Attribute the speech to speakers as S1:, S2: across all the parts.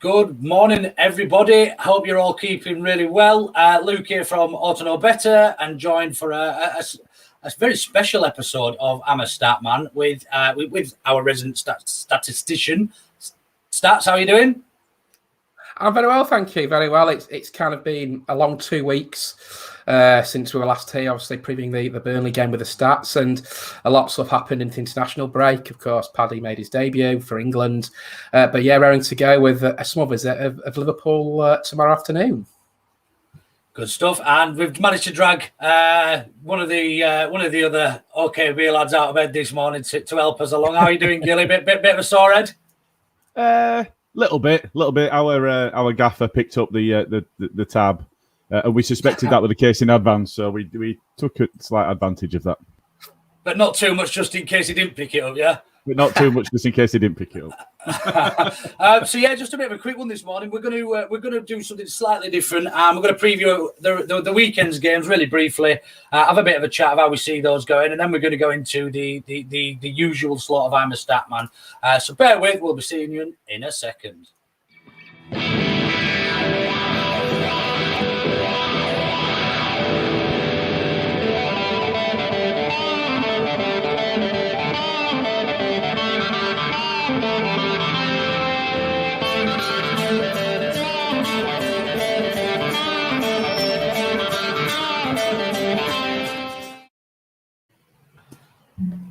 S1: Good morning, everybody. Hope you're all keeping really well. Luke here from Auto Know Better, and joined for a very special episode of I'm a Statman with our resident statistician. Stats, how are you doing?
S2: I'm very well, thank you. Very well. It's kind of been a long 2 weeks since we were last here, obviously previewing the Burnley game with the stats, and a lot of stuff happened in the international break. Of course, Paddy made his debut for England. But yeah, raring to go with a small visit of Liverpool tomorrow afternoon.
S1: Good stuff, and we've managed to drag one of the other OKB lads out of bed this morning to help us along. How are you doing, Gilly? Bit of a sore head?
S3: Little bit. Our gaffer picked up the tab, and we suspected that was the case in advance, so we took a slight advantage of that.
S1: But not too much, just in case he didn't pick it up, yeah?
S3: But not too much, just in case he didn't pick it
S1: up. So yeah, just a bit of a quick one this morning. We're going to do something slightly different. We're going to preview the weekend's games really briefly. Have a bit of a chat of how we see those going, and then we're going to go into the usual slot of I'm a Statman. So bear with. We'll be seeing you in a second.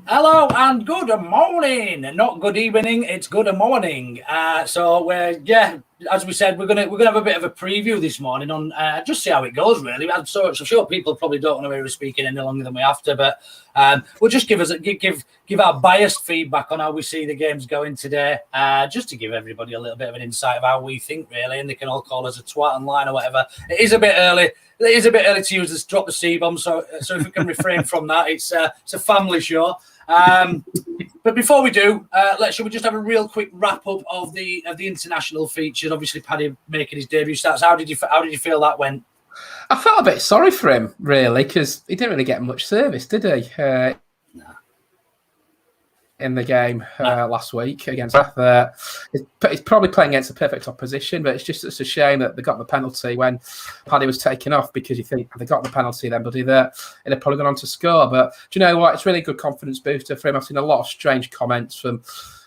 S1: Hello and good morning. Not good evening, it's good morning. So as we said, we're gonna have a bit of a preview this morning on just see how it goes. Really, I'm so sure people probably don't want to hear us speaking any longer than we have to, but we'll just give our biased feedback on how we see the games going today, just to give everybody a little bit of an insight of how we think, really, and they can all call us a twat online or whatever. It is a bit early. It is a bit early to use this drop the C-bomb, so if we can refrain from that, it's a family show. But before we do, should we just have a real quick wrap up of the international features? Obviously, Paddy making his debut starts. How did you feel that went?
S2: I felt a bit sorry for him, really, because he didn't really get much service, did he? In the game last week against he's probably playing against a perfect opposition, but it's a shame that they got the penalty when Paddy was taken off, because you think if they got the penalty then, buddy, they'd have probably gone on to score. But do you know what? It's really a good confidence booster for him. I've seen a lot of strange comments from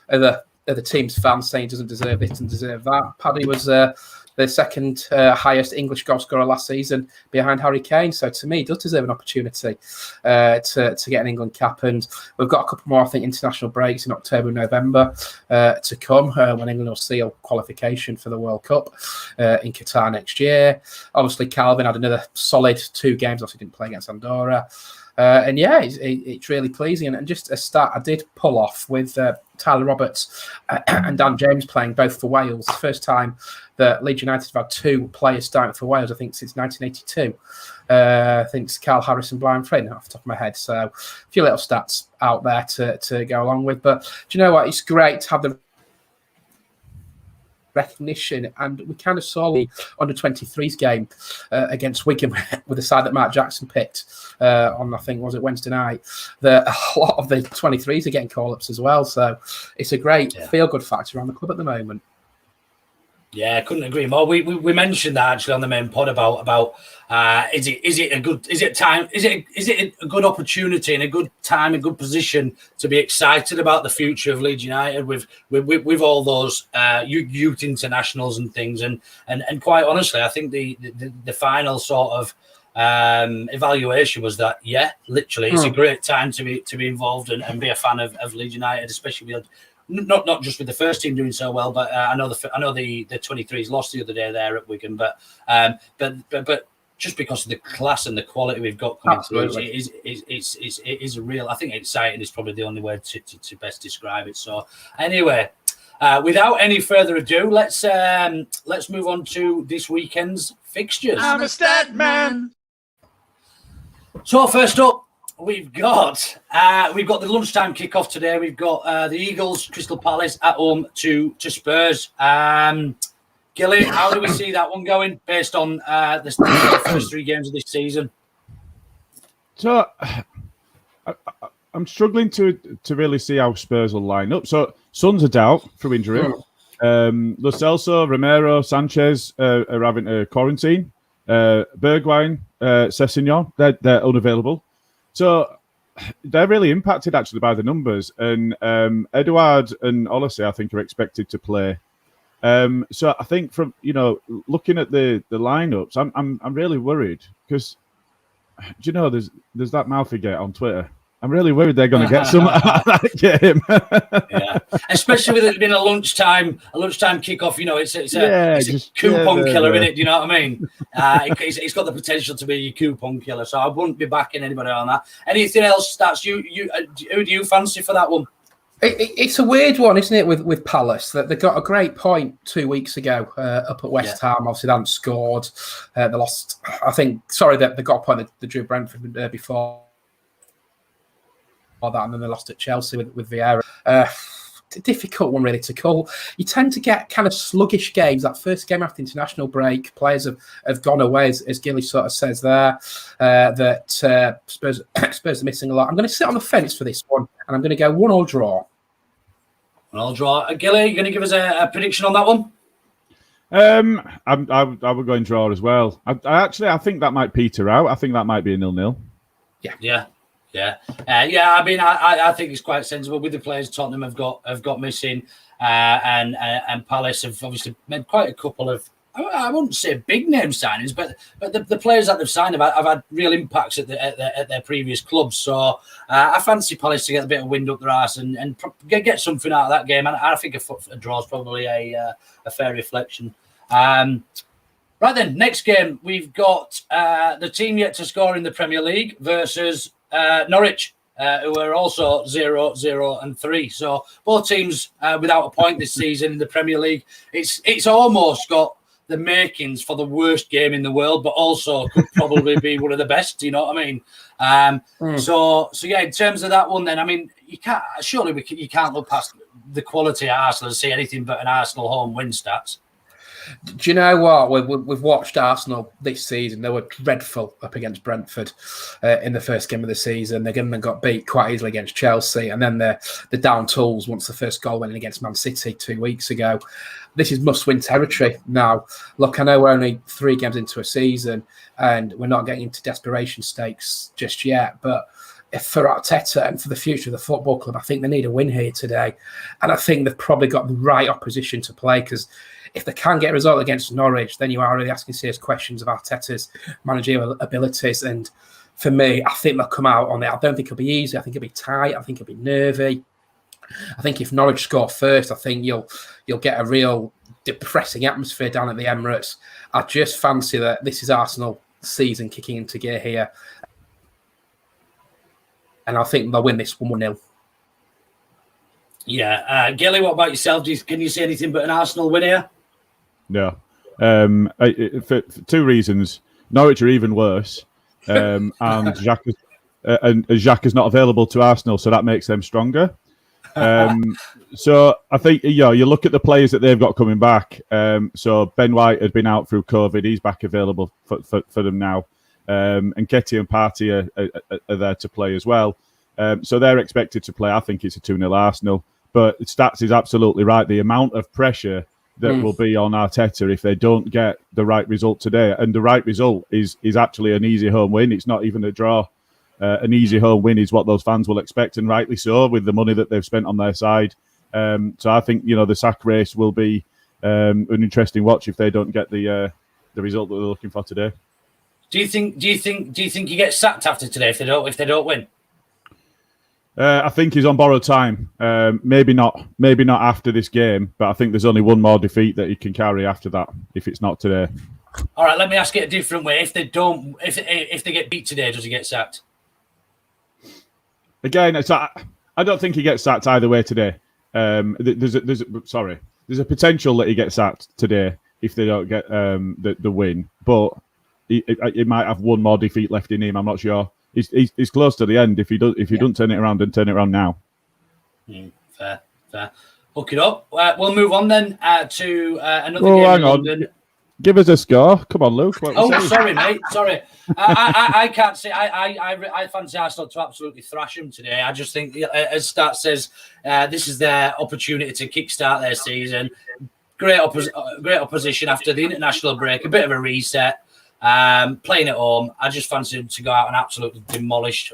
S2: other team's fans saying he doesn't deserve this and deserve that. Paddy was the second highest English goal scorer last season behind Harry Kane. So to me, he does deserve an opportunity to get an England cap. And we've got a couple more, I think, international breaks in October and November to come when England will seal qualification for the World Cup in Qatar next year. Obviously, Calvin had another solid 2 games. Obviously, didn't play against Andorra. And yeah, it's really pleasing. And just a stat I did pull off with Tyler Roberts and Dan James playing both for Wales. First time that Leeds United have had 2 players starting for Wales, I think, since 1982. I think it's Carl Harris and Brian Flynn off the top of my head. So a few little stats out there to go along with. But do you know what? It's great to have the recognition, and we kind of saw the under-23s game against Wigan with the side that Mark Jackson picked on, I think, was it Wednesday night, that a lot of the 23s are getting call-ups as well, so it's a great feel-good factor around the club at the moment.
S1: Yeah, I couldn't agree more. We mentioned that actually on the main pod about is it a good opportunity and a good time, a good position to be excited about the future of Leeds United with all those youth internationals and things, and quite honestly, I think the final sort of evaluation was that literally it's a great time to be involved and be a fan of Leeds United, especially with. Not just with the first team doing so well, but I know the 23s lost the other day there at Wigan, but just because of the class and the quality we've got coming through, it is a real. I think exciting is probably the only way to best describe it. So anyway, without any further ado, let's move on to this weekend's fixtures.
S4: I'm a Statman.
S1: So first up, we've got the lunchtime kickoff today. We've got the Eagles, Crystal Palace at home to Spurs. Gilly, how do we see that one going based on the first 3 games of this season?
S3: So I'm struggling to really see how Spurs will line up. So Son's a doubt through injury. Lo Celso, Romero, Sanchez are having a quarantine. Bergwijn, Sessegnon, they're unavailable. So they're really impacted actually by the numbers. And Eduard and Olise, I think, are expected to play. So I think from looking at the lineups, I'm really worried because there's that Malfigate on Twitter. I'm really worried they're going to get some out of that game.
S1: Yeah, especially with it being a lunchtime kickoff. It's a coupon killer, isn't it? Do you know what I mean? It's got the potential to be a coupon killer, so I wouldn't be backing anybody on that. Anything else? Who do you fancy for that one?
S2: It's a weird one, isn't it, with Palace? That they got a great point 2 weeks ago up at West Ham. Obviously, they hadn't scored. They lost. That they got a point that they drew Brentford before that, and then they lost at Chelsea with Vieira. Difficult one really to call. You tend to get kind of sluggish games. That first game after international break, players have gone away, as Gilly sort of says there. That Spurs are missing a lot. I'm going to sit on the fence for this one, and I'm going to go 1-1 draw.
S1: 1-1 draw. Gilly, you going to give us a prediction on that one?
S3: I would go in draw as well. I think that might peter out. I think that might be a 0-0.
S1: Yeah. I mean, I think it's quite sensible with the players Tottenham have got missing, and Palace have obviously made quite a couple of, I wouldn't say big name signings, but the players that they've signed have had real impacts at their previous clubs. So I fancy Palace to get a bit of wind up their arse and get something out of that game. And I think a draw is probably a fair reflection. Right then, next game we've got the team yet to score in the Premier League versus Norwich, who are also 0-0-3. So both teams without a point this season in the Premier League. It's almost got the makings for the worst game in the world, but also could probably be one of the best. You know what I mean? So yeah. In terms of that one, then I mean, you can't look past the quality of Arsenal and see anything but an Arsenal home win stats.
S2: Do you know what? We've watched Arsenal this season. They were dreadful up against Brentford in the first game of the season. They got beat quite easily against Chelsea. And then they're down tools once the first goal went in against Man City 2 weeks ago. This is must-win territory now. Look, I know we're only 3 games into a season and we're not getting into desperation stakes just yet. But for Arteta and for the future of the football club, I think they need a win here today. And I think they've probably got the right opposition to play because if they can get a result against Norwich, then you are really asking serious questions of Arteta's managerial abilities. And for me, I think they'll come out on it. I don't think it'll be easy. I think it'll be tight. I think it'll be nervy. I think if Norwich score first, I think you'll get a real depressing atmosphere down at the Emirates. I just fancy that this is Arsenal season kicking into gear here. And I think they'll win this 1-0.
S1: Yeah. Gilly, what about yourself? Can you see anything but an Arsenal win here?
S3: No. For 2 reasons. Norwich are even worse. And Jacques is not available to Arsenal, so that makes them stronger. So I think you look at the players that they've got coming back. So Ben White had been out through COVID; he's back available for them now. And Nketiah and Partey are there to play as well. So they're expected to play. I think it's a 2-0 Arsenal. But Stats is absolutely right. The amount of pressure that will be on Arteta if they don't get the right result today, and the right result is actually an easy home win. It's not even a draw. An easy home win is what those fans will expect, and rightly so, with the money that they've spent on their side. So I think the sack race will be an interesting watch if they don't get the result that they're looking for today.
S1: Do you think he gets sacked after today if they don't win?
S3: I think he's on borrowed time. Maybe not after this game, but I think there's only one more defeat that he can carry after that if it's not today.
S1: All right, let me ask it a different way. If they get beat today, does he get sacked?
S3: Again, I don't think he gets sacked either way today. There's a potential that he gets sacked today if they don't get the win, but he might have one more defeat left in him. I'm not sure. He's close to the end if he doesn't turn it around and turn it around now.
S1: Fair. Hook it up. We'll move on then to another game
S3: hang
S1: in
S3: on.
S1: London.
S3: Give us a score. Come on, Luke.
S1: Sorry, mate. Sorry. I can't say. I fancy Arsenal to absolutely thrash them today. I just think, as Stat says, this is their opportunity to kickstart their season. great opposition after the international break, a bit of a reset, playing at home. I just fancy them to go out and absolutely demolish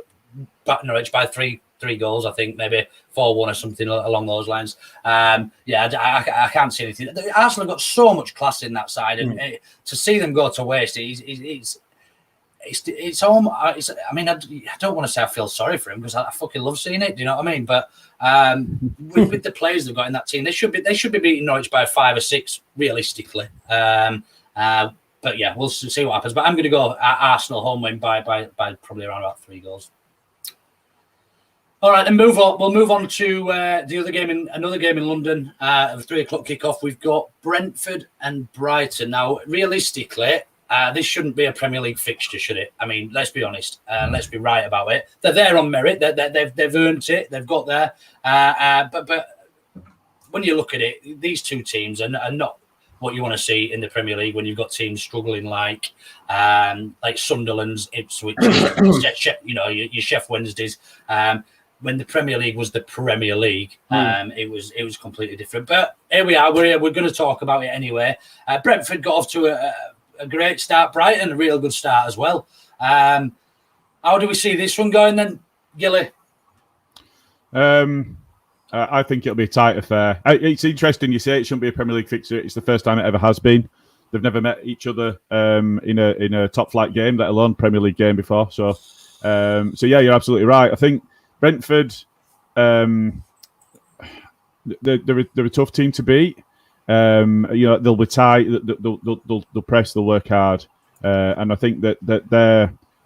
S1: Norwich by three goals. I think maybe 4-1 or something along those lines. I can't see anything. Arsenal have got so much class in that side, and to see them go to waste, it's almost. I mean, I don't want to say I feel sorry for him because I fucking love seeing it. Do you know what I mean? But with the players they've got in that team, they should be beating Norwich by 5 or 6 realistically. But yeah, we'll see what happens. But I'm going to go Arsenal home win by probably around about 3 goals. All right, then we'll move on to another game in London. At the 3 o'clock kickoff, we've got Brentford and Brighton. Now, realistically, this shouldn't be a Premier League fixture, should it? I mean, let's be honest. Let's be right about it. They're there on merit. They've earned it. They've got there. But when you look at it, these 2 teams are not what you want to see in the Premier League when you've got teams struggling like Sunderland's, Ipswich, your Chef Wednesdays. When the Premier League was the Premier League, it was completely different. But here we are. We're going to talk about it anyway. Brentford got off to a great start. Brighton, a real good start as well. How do we see this one going then, Gilly?
S3: I think it'll be a tight affair. It's interesting you say it shouldn't be a Premier League fixture. It's the first time it ever has been. They've never met each other in a top flight game, let alone Premier League game before. So yeah, you're absolutely right. I think Brentford, they're a tough team to beat. They'll be tight. They'll press. They'll work hard, and I think that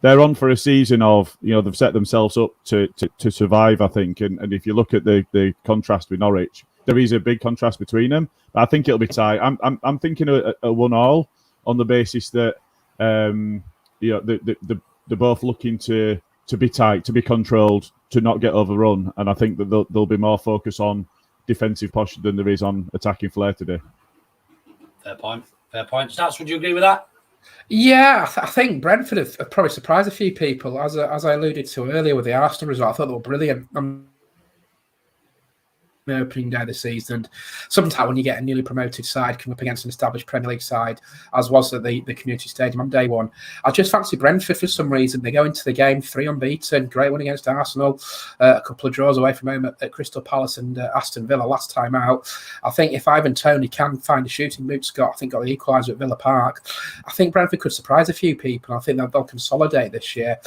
S3: they're on for a season of they've set themselves up to survive. I think, and if you look at the contrast with Norwich, there is a big contrast between them. But I think it'll be tight. I'm thinking a 1-1 on the basis that they're both looking to be tight, to be controlled, to not get overrun, and I think that there'll be more focus on defensive posture than there is on attacking flair today.
S1: Fair point. Stats, would you agree with that?
S2: Yeah, I think Brentford have probably surprised a few people, as I alluded to earlier with the Arsenal result. I thought they were brilliant. The opening day of the season. And sometimes when you get a newly promoted side come up against an established Premier League side, as was at the Community Stadium on day one, I just fancy Brentford for some reason. They go into the game 3 unbeaten, great win against Arsenal, a couple of draws away from home at Crystal Palace and Aston Villa last time out. I think if Ivan Toney can find a shooting mood, Scott, I think got the equaliser at Villa Park. I think Brentford could surprise a few people. I think they'll consolidate this year.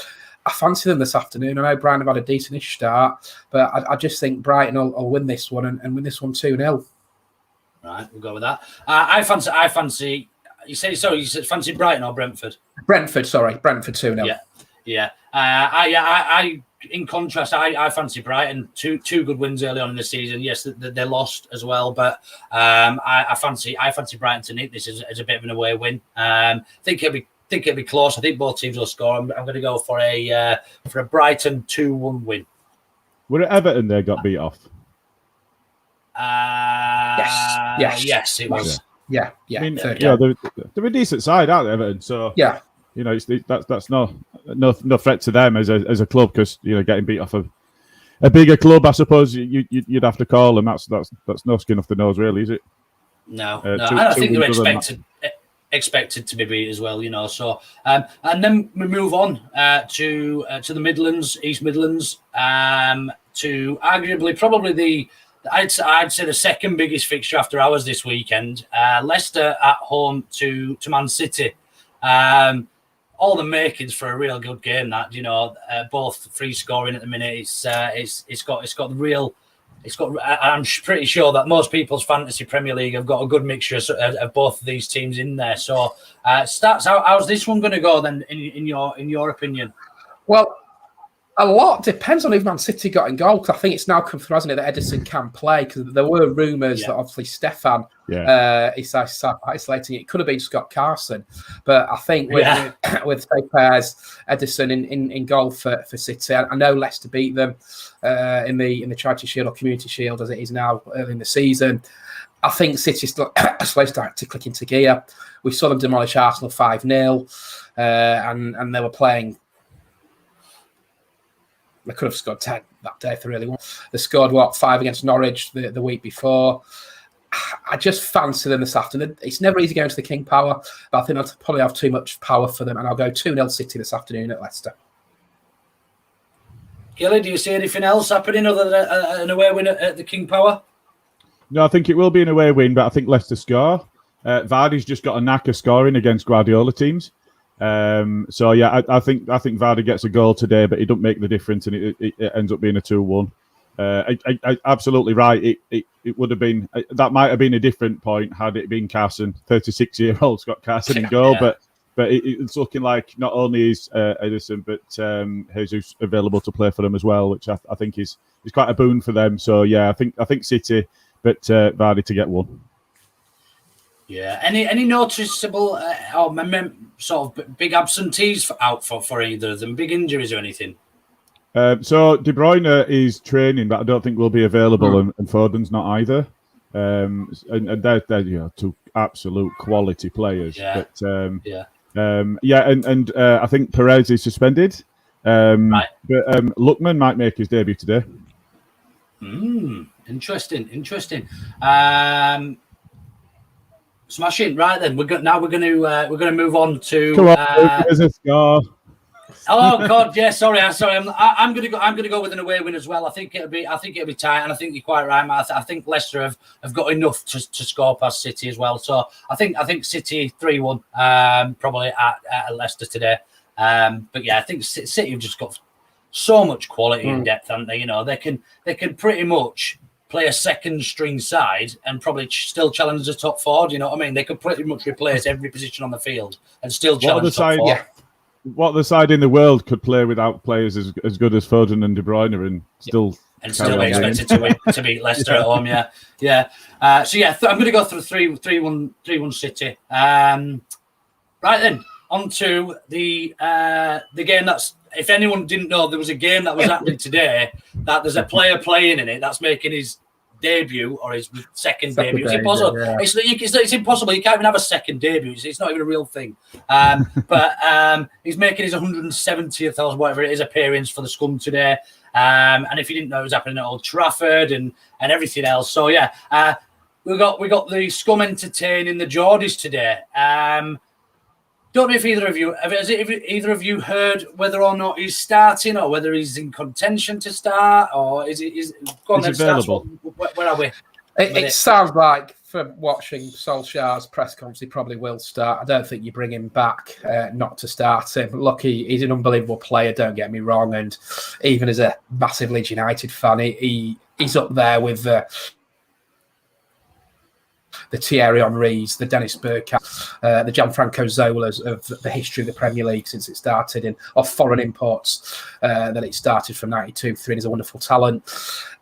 S2: I fancy them this afternoon. I know Brighton have had a decent-ish start, but I just think Brighton will win this one and win this one 2-0.
S1: Right, we'll go with that. I fancy. You said fancy Brighton or Brentford?
S2: Brentford 2-0.
S1: Yeah. I in contrast, I fancy Brighton. Two good wins early on in the season. Yes, they lost as well, but I fancy Brighton to nick this as a bit of an away win. Think it'll be close. I think both teams will score. I'm going to go for a Brighton 2-1 win.
S3: Were it Everton they got beat off?
S2: Yes,
S1: it was.
S2: Yeah.
S3: I mean, they're a decent side, aren't they, Everton? So
S2: yeah,
S3: that's no threat to them as a club because getting beat off a bigger club, I suppose you'd have to call them. That's no skin off the nose, really, is it?
S1: No. I think they're expected to be beat as well, So, and then we move on to the Midlands, East Midlands, to arguably probably I'd say the second biggest fixture after ours this weekend. Leicester at home to Man City. All the makings for a real good game. That both free scoring at the minute. It's got the real. I'm pretty sure that most people's fantasy Premier League have got a good mixture of both of these teams in there. So, Stats, how's this one going to go then, in your opinion?
S2: Well, a lot depends on who Man City got in goal. Because I think it's now come through, hasn't it, that Edison can play? Because there were rumours that obviously Stefan is isolating. It could have been Scott Carson, but I think with say pairs Edison in goal for City. I know Leicester beat them in the Charity Shield or Community Shield as it is now early in the season. I think City slowly started to click into gear. We saw them demolish Arsenal 5-0, and they were playing. They could have scored 10 that day if they really want. They scored 5 against Norwich the week before. I just fancy them this afternoon. It's never easy going to the King Power, but I think I'll probably have too much power for them, and I'll go 2-0 City this afternoon at Leicester.
S1: Gilly, do you see anything else happening other than an away win at the King Power?
S3: No, I think it will be an away win, but I think Leicester score. Vardy's just got a knack of scoring against Guardiola teams. So yeah, I think Vardy gets a goal today, but it don't make the difference, and it ends up being a 2-1. I absolutely right. It would have been that might have been a different point had it been Carson, 36-year-old Scott Carson in goal,
S1: Yeah.
S3: But it's looking like not only is Edison but Jesus available to play for them as well, which I think is quite a boon for them. So yeah, I think City, but Vardy to get one.
S1: Yeah. Any noticeable sort of big absentees out for either of them? Big injuries or anything?
S3: So De Bruyne is training, but I don't think will be available, and Foden's not either. And they're two absolute quality players.
S1: Yeah.
S3: But and I think Perez is suspended.
S1: Right.
S3: But Lookman might make his debut today.
S1: Interesting. Smashing. Right then, we're going to move on to.
S3: Come on, there's a score.
S1: Oh God, yeah. Sorry. I'm going to go with an away win as well. I think it'll be tight, and I think you're quite right, Matt. I think Leicester have got enough to score past City as well. So I think City 3-1, probably at Leicester today. But yeah, I think City have just got so much quality and depth, haven't they? You know, they can pretty much play a second string side and probably still challenge the top four. Do you know what I mean? They could pretty much replace every position on the field and still challenge the top four.
S2: Yeah.
S3: What the side in the world could play without players as good as Foden and De Bruyne and still
S1: be expected to beat Leicester at home? Yeah. So yeah, I'm going to go through 3-1 City. Right then, on to the game that's. If anyone didn't know, there was a game that was happening today that there's a player playing in it that's making his debut or his second debut. It's impossible.
S2: Yeah.
S1: It's impossible. You can't even have a second debut. It's not even a real thing. But he's making his 170th or whatever it is appearance for the Scum today. And if you didn't know, it was happening at Old Trafford and everything else. So yeah, we got the Scum entertaining the Geordies today. Don't know if either of you heard whether or not he's starting or whether he's in contention to start, or is go on then,
S3: available?
S1: Where are we?
S2: It sounds like, from watching Solskjaer's press conference, he probably will start. I don't think you bring him back not to start him. Look, he's an unbelievable player, don't get me wrong, and even as a massive Leeds United fan, he's up there with the Thierry Henrys, the Dennis Bergkamp, the Gianfranco Zolas of the history of the Premier League since it started, and of foreign imports that it started from 92-3. He's a wonderful talent.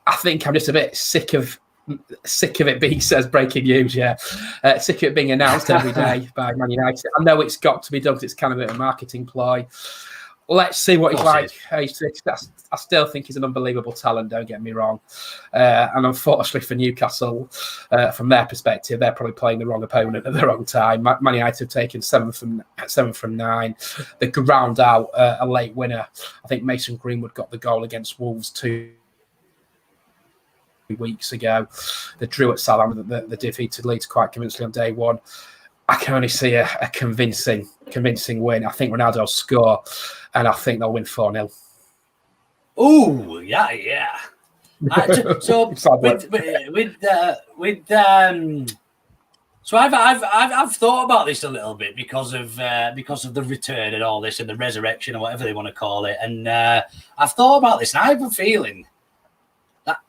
S2: I think I'm just a bit sick of it being, says breaking news, sick of it being announced every day by Man United. I know it's got to be done because it's kind of a marketing ploy. Let's see what he's like. I still think he's an unbelievable talent, don't get me wrong. And unfortunately for Newcastle, from their perspective, they're probably playing the wrong opponent at the wrong time. Man United have taken 7 from 9. They ground out a late winner. I think Mason Greenwood got the goal against Wolves 2 weeks ago. They drew at Southampton. They defeated Leeds quite convincingly on day one. I can only see a convincing win. I think Ronaldo will score, and I think they'll win 4-0.
S1: Oh, yeah. So so I've thought about this a little bit because of the return and all this and the resurrection or whatever they want to call it, and I've thought about this, and I have a feeling that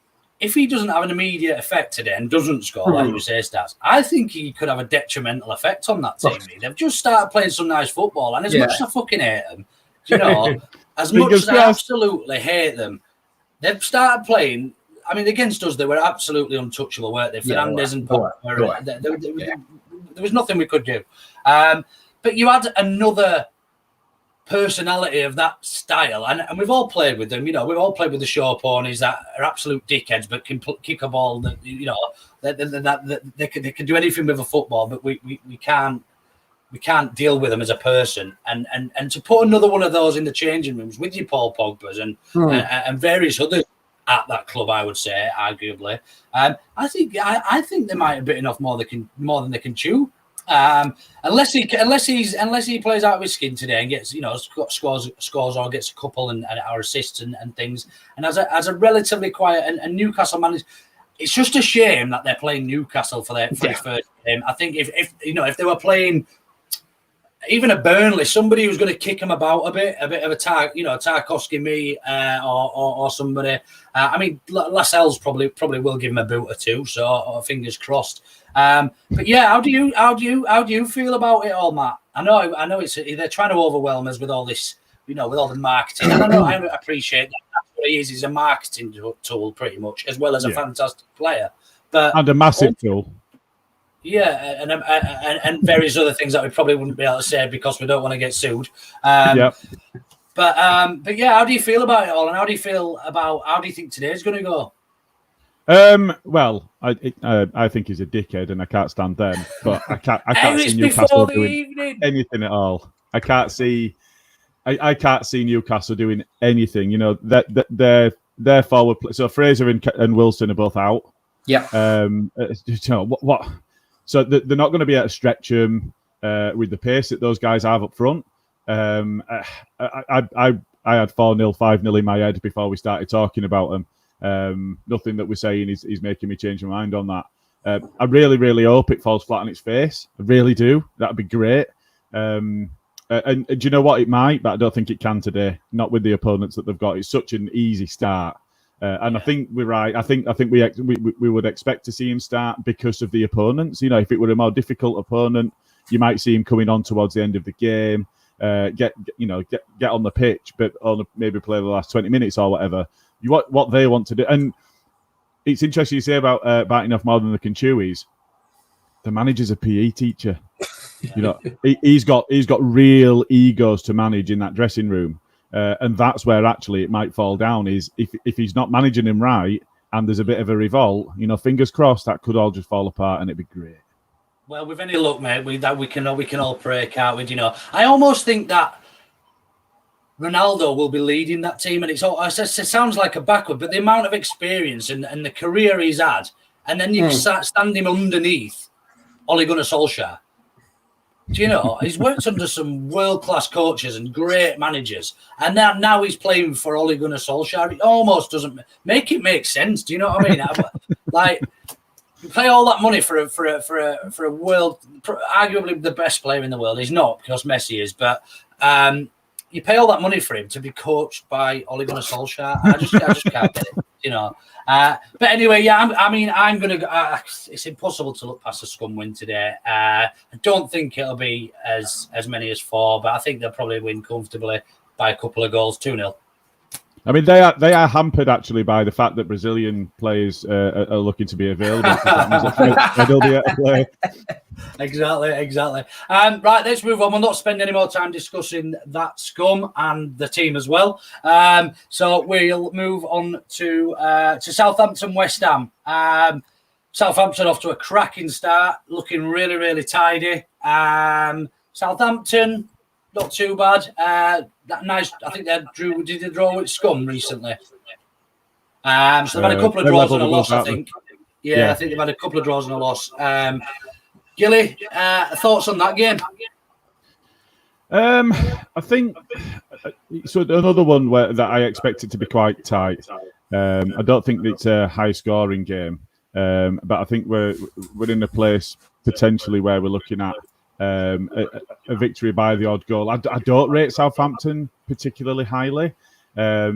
S1: if he doesn't have an immediate effect today and doesn't score, like you say, Stats, I think he could have a detrimental effect on that team. They've just started playing some nice football, and as much as I fucking hate them, you know, as much as I absolutely hate them, they've started playing. I mean, against us, they were absolutely untouchable, weren't they? Fernandes and Pogba. There was nothing we could do. But you had another personality of that style, and we've all played with them. You know, we've all played with the show ponies that are absolute dickheads, but can kick a ball. That, you know, they can do anything with a football, but we can't deal with them as a person. And to put another one of those in the changing rooms with your Paul Pogbas and various others, at that club. I would say, arguably, I think they might have bitten off more than they can chew. Unless he plays out of his skin today and gets scores or gets a couple and our assists and things. And as a relatively quiet and Newcastle manager, it's just a shame that they're playing Newcastle for their first game. I think if they were playing even a Burnley, somebody who's going to kick them about a bit of a Tarkowski, me or somebody. I mean, Lascelles probably will give him a boot or two. So fingers crossed. But yeah, how do you feel about it all, Matt? I know they're trying to overwhelm us with all this, with all the marketing. And I appreciate that. That's what he is. He's a marketing tool, pretty much, as well as a fantastic player.
S3: And a massive tool.
S1: Yeah, and various other things that we probably wouldn't be able to say because we don't want to get sued. But yeah, how do you feel about it all, and how do you think today's going to go?
S3: Well, I think he's a dickhead, and I can't stand them. But I can't see Newcastle doing anything at all. I can't see Newcastle doing anything. Their forward. So Fraser and Wilson are both out.
S2: Yeah.
S3: What? So they're not going to be able to stretch them with the pace that those guys have up front. I had 4-0, 5-0 in my head before we started talking about them. Nothing that we're saying is making me change my mind on that. I really, really hope it falls flat on its face. I really do. That'd be great. And do you know what? It might, but I don't think it can today. Not with the opponents that they've got. It's such an easy start. I think we're right. I think we would expect to see him start because of the opponents. If it were a more difficult opponent, you might see him coming on towards the end of the game, get on the pitch, but only maybe play the last 20 minutes or whatever. What they want to do, and it's interesting you say about biting off more than they can chew. The manager's a PE teacher. He's got real egos to manage in that dressing room. And that's where actually it might fall down is if he's not managing him right and there's a bit of a revolt, fingers crossed that could all just fall apart and it'd be great.
S1: Well, with any luck, mate, we can all pray, can't we? I almost think that Ronaldo will be leading that team, and it sounds like a backward, but the amount of experience and the career he's had, and then you stand him underneath Ole Gunnar Solskjaer. He's worked under some world-class coaches and great managers, and now he's playing for Ole Gunnar Solskjaer. It almost doesn't make sense. Do you know what I mean? Like, you pay all that money for a world, arguably the best player in the world. He's not because Messi is, but you pay all that money for him to be coached by Ole Gunnar Solskjaer. I just can't get it. But anyway, yeah. I'm gonna go. It's impossible to look past a scum win today. I don't think it'll be as many as 4, but I think they'll probably win comfortably by a couple of goals, 2-0.
S3: I mean, they are hampered actually by the fact that Brazilian players are looking to be available. They'll be able to play.
S1: Exactly. Right, let's move on. We'll not spend any more time discussing that scum and the team as well. So we'll move on to Southampton, West Ham. Southampton off to a cracking start, looking really, really tidy. Southampton, not too bad. Nice. I think did they draw with Scum recently? So they've had a couple of draws and a loss, I think. Yeah, I think they've had a couple of draws and a loss. Gilly, thoughts on that game?
S3: I think so. Another one that I expect it to be quite tight. I don't think it's a high-scoring game, but I think we're in a place potentially where we're looking at a victory by the odd goal. I don't rate Southampton particularly highly, but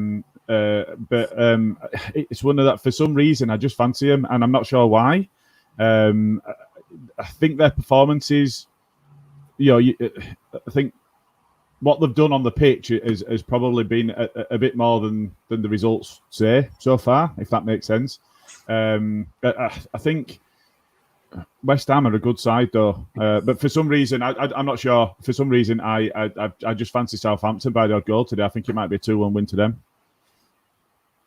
S3: it's one of that. For some reason, I just fancy them, and I'm not sure why. I think their performances, I think what they've done on the pitch has probably been a bit more than the results say so far, if that makes sense. I think West Ham are a good side though, but for some reason I'm not sure. For some reason I just fancy Southampton by their goal today. I think it might be a 2-1 win to them.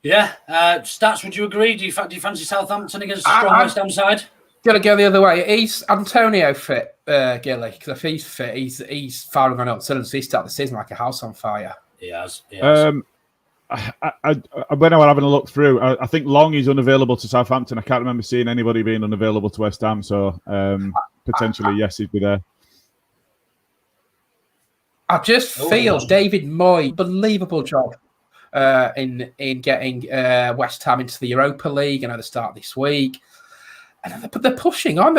S2: Yeah,
S1: Stats, would you agree? Do you fancy Southampton against a strong West Ham side?
S2: Got to go the other way. Is Antonio fit, Gilly? Because if he's fit, he's firing on all cylinders. He started the season like a house on fire.
S1: He has.
S3: when I was having a look through, I think Long is unavailable to Southampton. I can't remember seeing anybody being unavailable to West Ham. So potentially, yes, he'd be there.
S2: I just feel David Moyes, unbelievable job in getting West Ham into the Europa League and at the start this week. And they're pushing on.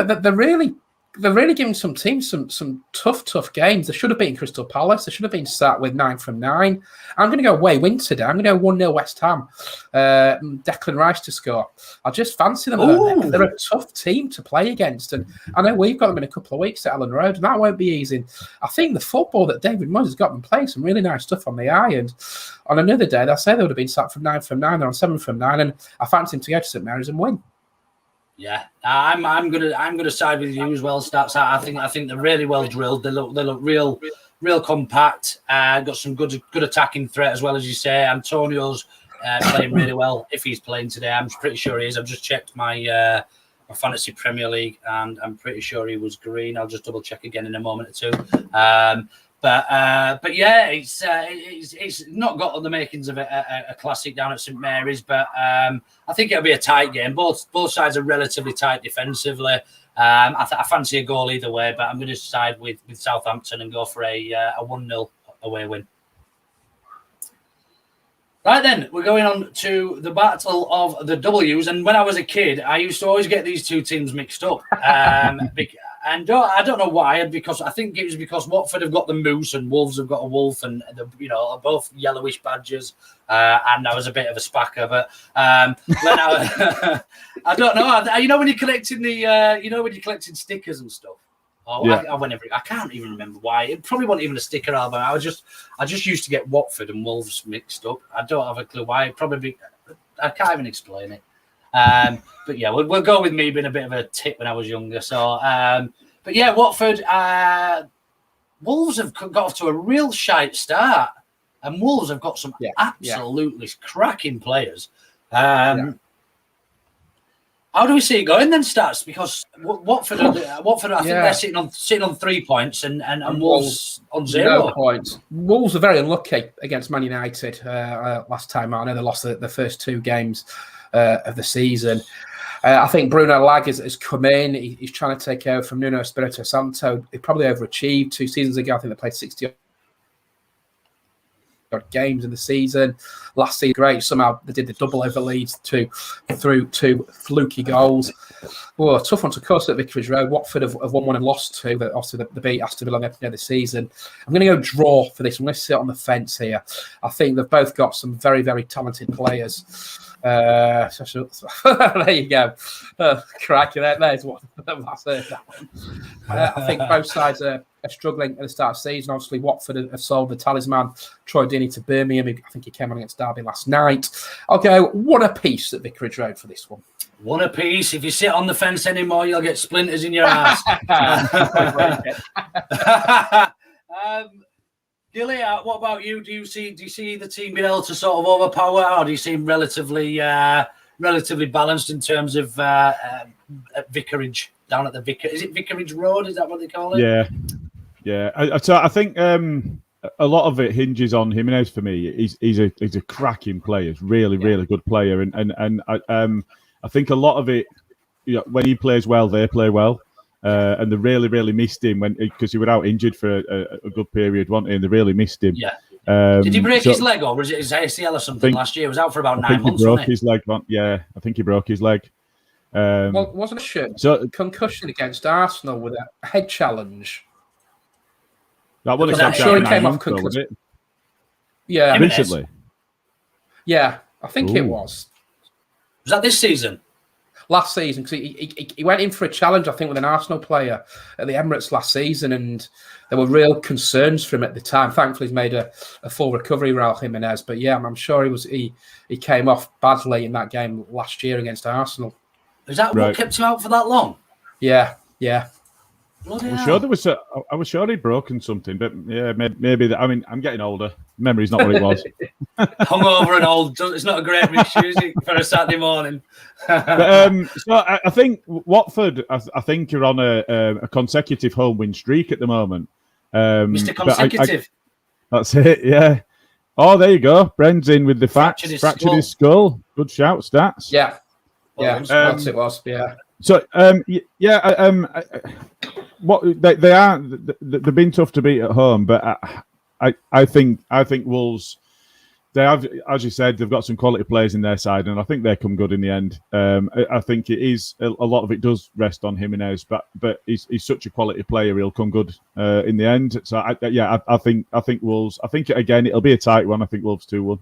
S2: They're really giving some teams some tough games. They should have beaten Crystal Palace. They should have been sat with 9 from 9. I'm going to go away win today. I'm going to go 1-0 West Ham. Declan Rice to score. I just fancy them. They're a tough team to play against. And I know we've got them in a couple of weeks at Ellen Road, and that won't be easy. I think the football that David Moyes has got them playing some really nice stuff on the eye. And on another day, they'll say they would have been sat from 9 from 9. They're on 7 from 9. And I fancy him to go to St Mary's and win.
S1: Yeah, I'm gonna side with you as well. Stats. I think they're really well drilled. They look real compact. Got some good attacking threat as well, as you say. Antonio's playing really well. If he's playing today, I'm pretty sure he is. I've just checked my fantasy Premier League, and I'm pretty sure he was green. I'll just double check again in a moment or two. But yeah, it's not got the makings of a classic down at St Mary's, but I think it'll be a tight game. Both sides are relatively tight defensively. I fancy a goal either way, but I'm going to side with Southampton and go for a 1-0 away win. Right then, we're going on to the battle of the W's. And when I was a kid, I used to always get these two teams mixed up. And I don't know why, because I think it was because Watford have got the moose and Wolves have got a wolf, and are both yellowish badgers. And I was a bit of a spacker, but when I don't know. When you're collecting when you're collecting stickers and stuff. Oh, yeah. I can't even remember why. It probably wasn't even a sticker album. I just used to get Watford and Wolves mixed up. I don't have a clue why. I can't even explain it. But yeah, we'll go with me being a bit of a tit when I was younger. So, but yeah, Watford, Wolves have got off to a real shite start, and Wolves have got some absolutely cracking players. How do we see it going then, Stats? Because Watford, I think they're sitting on 3 points, and Wolves on 0
S2: points. Wolves are very unlucky against Man United last time out. I know they lost the first 2 games of the season. I think Bruno Lage has come in. He's trying to take over from Nuno Espirito Santo. He probably overachieved 2 seasons ago. I think they played 60 games in the season. Last season, great. Somehow they did the double over Leeds through 2 fluky goals. Oh, tough one to course at Vicarage Road. Watford have won 1 and lost 2, but obviously the beat has to be long enough this season. I'm going to go draw for this. I'm going to sit on the fence here. I think they've both got some very, very talented players. There you go. Crikey, there's one. That's that one. I think both sides are struggling at the start of the season. Obviously, Watford have sold the talisman Troy Deeney to Birmingham. I think he came on against Derby last night. I'll go 1 apiece at Vicarage Road for this one.
S1: 1 apiece. If you sit on the fence anymore, you'll get splinters in your ass. Gilly, what about you? Do you see the team being able to sort of overpower, or do you seem relatively balanced in terms of Vicarage down at the Is it Vicarage Road? Is that what they call it? Yeah.
S3: I think a lot of it hinges on Jimenez for me. He's a cracking player. He's really good player, and I think a lot of it, when he plays well, they play well. And they really missed him because he was out injured for a good period, wasn't he? And they really missed him.
S1: Yeah. Did he break his leg, or was it his ACL or something last year? He was out for about 9 months.
S3: He broke his leg. Yeah, I think he broke his leg.
S2: Wasn't it concussion against Arsenal with a head challenge?
S3: That wasn't
S2: I'm sure he came off concussion. Yeah,
S3: recently.
S2: Yeah, I think it was.
S1: Was that this season?
S2: Last season, because he went in for a challenge, I think, with an Arsenal player at the Emirates last season, and there were real concerns for him at the time. Thankfully, he's made a full recovery, Raul Jimenez. But yeah, I'm sure he came off badly in that game last year against Arsenal.
S1: Is that what kept him out for that long?
S2: Yeah.
S3: I was sure he'd broken something, but yeah, maybe. I mean, I'm getting older. Memory's not what it was.
S1: Hungover and old. It's not a great mixture, is it, for a Saturday morning?
S3: But, so I think Watford, I think, are on a consecutive home win streak at the moment.
S1: Mr. Consecutive.
S3: That's it. Yeah. Oh, there you go. Bren's in with the facts.
S1: Fractured
S3: His skull. Good shout, stats.
S2: Yeah. Once it was. Yeah.
S3: So, what they are, they've been tough to beat at home, but I think Wolves. They have, as you said, they've got some quality players in their side, and I think they come good in the end. I think it is a lot of it does rest on Jimenez, but he's such a quality player, he'll come good in the end. So I think Wolves. I think again it'll be a tight one. I think Wolves 2-1.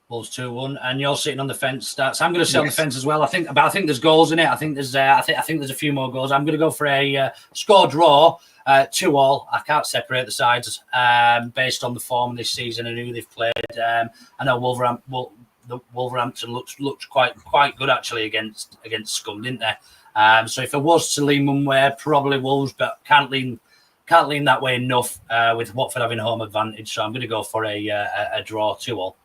S1: Wolves 2-1, and you're sitting on the fence. Stats. I'm going to sit on the fence as well. I think there's goals in it. I think there's a few more goals. I'm going to go for a score draw. 2-2. I can't separate the sides based on the form this season and who they've played. I know Wolverhampton looked quite good actually against Scum, didn't they? So if it was to lean one way, probably Wolves, but can't lean that way enough with Watford having home advantage. So I'm going to go for a draw 2-2.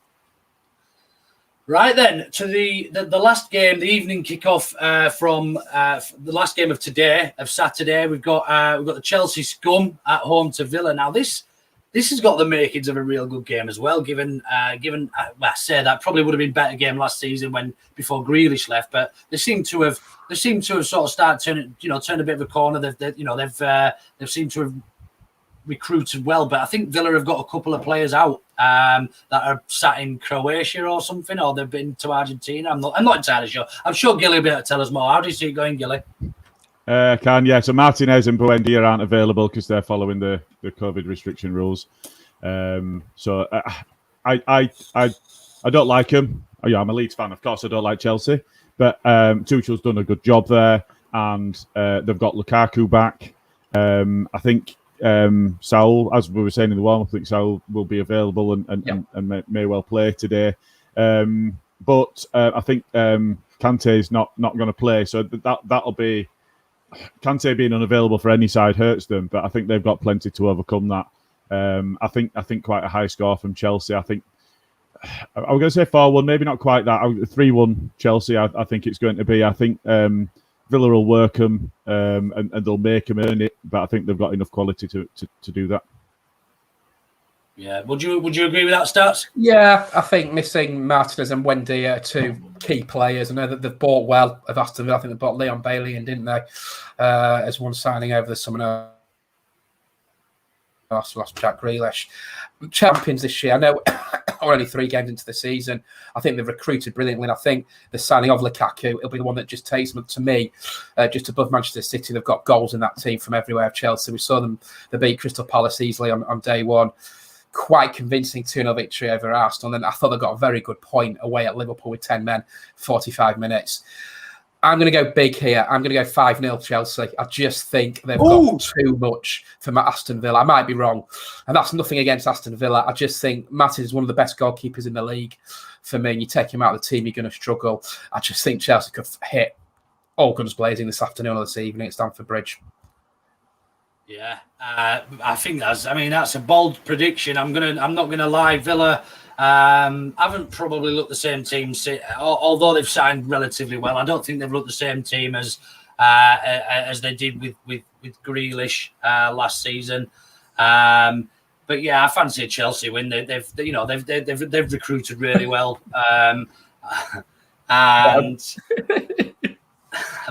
S1: Right then, to the last game, the evening kickoff from the last game of today, of Saturday. We've got the Chelsea Scum at home to Villa. Now this has got the makings of a real good game as well. Given I say that probably would have been a better game last season before Grealish left, but they seem to have sort of started turn a bit of a corner. They've seemed to have recruited well, but I think Villa have got a couple of players out that are sat in Croatia or something, or they've been to Argentina. I'm not entirely sure. I'm sure Gilly will be able to tell us more. How do you see it going, Gilly?
S3: So Martinez and Buendia aren't available because they're following the COVID restriction rules. So I don't like him. Oh, yeah, I'm a Leeds fan, of course. I don't like Chelsea, but Tuchel's done a good job there, and they've got Lukaku back. I think Saul, as we were saying in the warm-up, I think Saul will be available and may well play today. But I think Kante is not going to play, so that'll be Kante being unavailable for any side hurts them. But I think they've got plenty to overcome that. I think quite a high score from Chelsea. I think I was going to say 4-1, maybe not quite that. 3-1 Chelsea. I think it's going to be. I think Villa will work them and they'll make them earn it, but I think they've got enough quality to do that.
S1: Yeah, would you agree with that, Stats?
S2: Yeah, I think missing Martinez and Wendy are two key players. I know that they've bought well of Aston Villa. I think they bought Leon Bailey in, didn't they? As one signing over the summer. Lost Jack Grealish. Champions this year. I know we're only 3 games into the season. I think they've recruited brilliantly. And I think the signing of Lukaku, it'll be the one that just takes them, to me, just above Manchester City. They've got goals in that team from everywhere of Chelsea. We saw them, they beat Crystal Palace easily on day one. Quite convincing 2-0 victory over Arsenal. And then I thought they got a very good point away at Liverpool with 10 men, 45 minutes. I'm going to go big here. I'm going to go 5-0 Chelsea. I just think they've got too much for Aston Villa. I might be wrong. And that's nothing against Aston Villa. I just think Martin is one of the best goalkeepers in the league for me. And you take him out of the team, you're going to struggle. I just think Chelsea could hit all guns blazing this afternoon or this evening at Stamford Bridge.
S1: Yeah, I think that's a bold prediction. I'm not going to lie. Villa haven't probably looked the same team, although they've signed relatively well. I don't think they've looked the same team as they did with Grealish last season. But yeah, I fancy a Chelsea win. They've recruited really well, and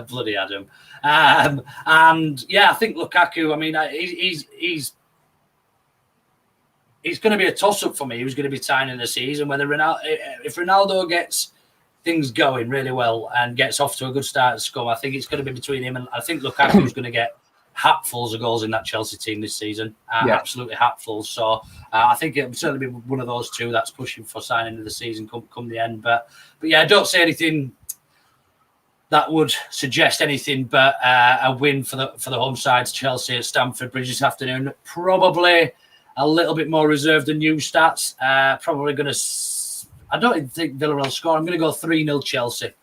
S1: bloody Adam. And yeah, I think Lukaku. I mean, he's going to be a toss-up for me. Who's going to be signing the season? If Ronaldo gets things going really well and gets off to a good start at Scum, I think it's going to be between him and I think Lukaku's going to get hatfuls of goals in that Chelsea team this season. Absolutely hatfuls. So I think it'll certainly be one of those two that's pushing for signing of the season come the end. But yeah, I don't say anything that would suggest anything but a win for the home sides, Chelsea at Stamford Bridge this afternoon. Probably a little bit more reserved than you, Stats. Probably going to... I don't think Villa will score. I'm going to go 3-0 Chelsea.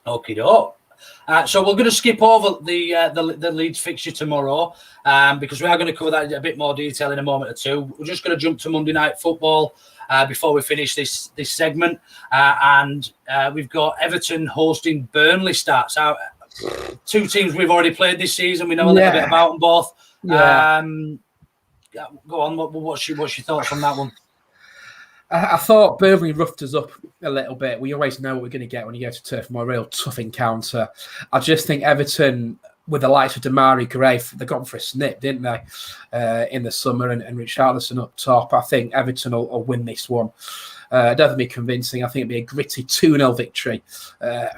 S1: Okie doke. So we're going to skip over the Leeds fixture tomorrow because we are going to cover that in a bit more detail in a moment or two. We're just going to jump to Monday Night Football before we finish this segment. And we've got Everton hosting Burnley. Stats. Two teams we've already played this season. We know a little bit about them both. Yeah. Go on. What's your thoughts on that one?
S2: I thought Burnley roughed us up a little bit. We always know what we're going to get when you go to Turf Moor, a real tough encounter. I just think Everton, with the likes of Damari Gray, they got for a snip, didn't they, in the summer, and Richarlison up top. I think Everton will win this one. It doesn't be convincing. I think it'll be a gritty 2-0 victory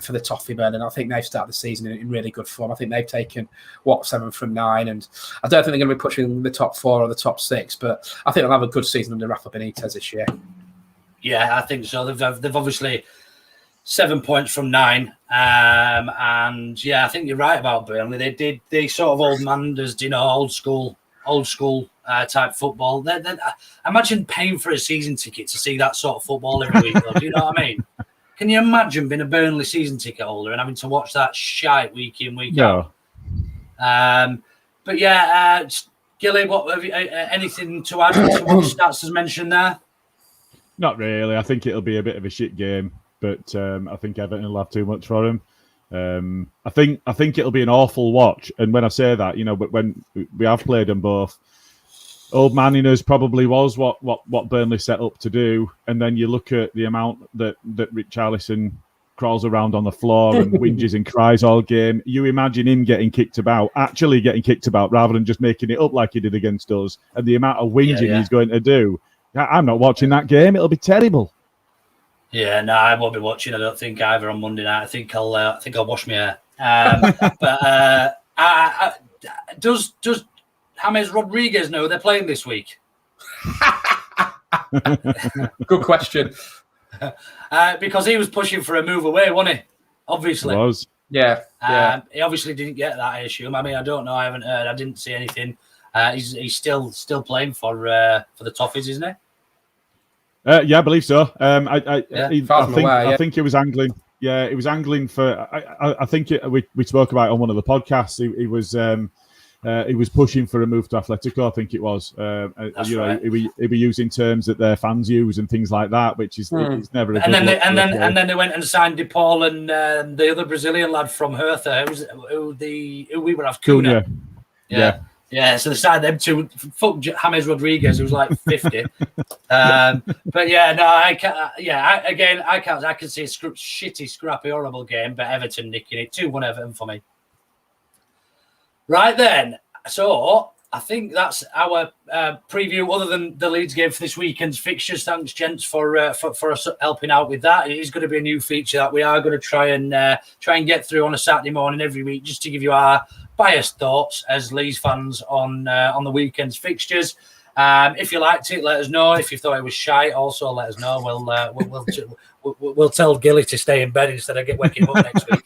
S2: for the Toffee Men, and I think they've started the season in really good form. I think they've taken, 7 from 9, and I don't think they're going to be pushing the top 4 or the top 6, but I think they'll have a good season under Rafa Benitez this year.
S1: Yeah, I think so. They've obviously 7 points from 9, and yeah, I think you're right about Burnley. They sort of old manders, old school type football. Imagine paying for a season ticket to see that sort of football every week. Though, do you know what I mean? Can you imagine being a Burnley season ticket holder and having to watch that shite week in, week out? But yeah, Gilly, what have you, anything to add to what Stats has mentioned there?
S3: Not really. I think it'll be a bit of a shit game, but I think Everton will have too much for him. I think it'll be an awful watch. And when I say that, but when we have played them both, old maniness probably was what Burnley set up to do. And then you look at the amount that Richarlison crawls around on the floor and whinges and cries all game. You imagine him actually getting kicked about, rather than just making it up like he did against us. And the amount of whinging he's going to do. I'm not watching that game. It'll be terrible.
S1: Yeah, no, I won't be watching. I don't think either on Monday night. I think I'll wash my hair. But does James Rodriguez know they're playing this week?
S2: Good question.
S1: Because he was pushing for a move away, wasn't he? Obviously,
S3: he was.
S2: Yeah.
S1: He obviously didn't get that, I assume. I mean, I don't know. I haven't heard. I didn't see anything. He's still playing for the Toffees, isn't he?
S3: Yeah, I believe so.
S2: I
S3: think he was angling. Yeah, he was angling for. I think we spoke about it on one of the podcasts. He was pushing for a move to Atletico. I think it was.
S1: Right.
S3: He'd be using terms that their fans use and things like that, which is it's never.
S1: And then they went and signed DePaul and the other Brazilian lad from Hertha, who we were after.
S3: Cunha.
S1: Yeah, so they signed them two. Fuck James Rodriguez, who was like 50. But yeah, no, I can't. I can't. I can see a shitty, scrappy, horrible game, but Everton nicking it. 2-1 Everton for me. Right then. So I think that's our preview. Other than the Leeds game for this weekend's fixtures, thanks, gents, for us helping out with that. It is going to be a new feature that we are going to try and get through on a Saturday morning every week, just to give you our biased thoughts as Leeds fans on the weekend's fixtures. If you liked it, let us know. If you thought it was shite, also let us know. We'll tell Gilly to stay in bed instead of waking him up next week.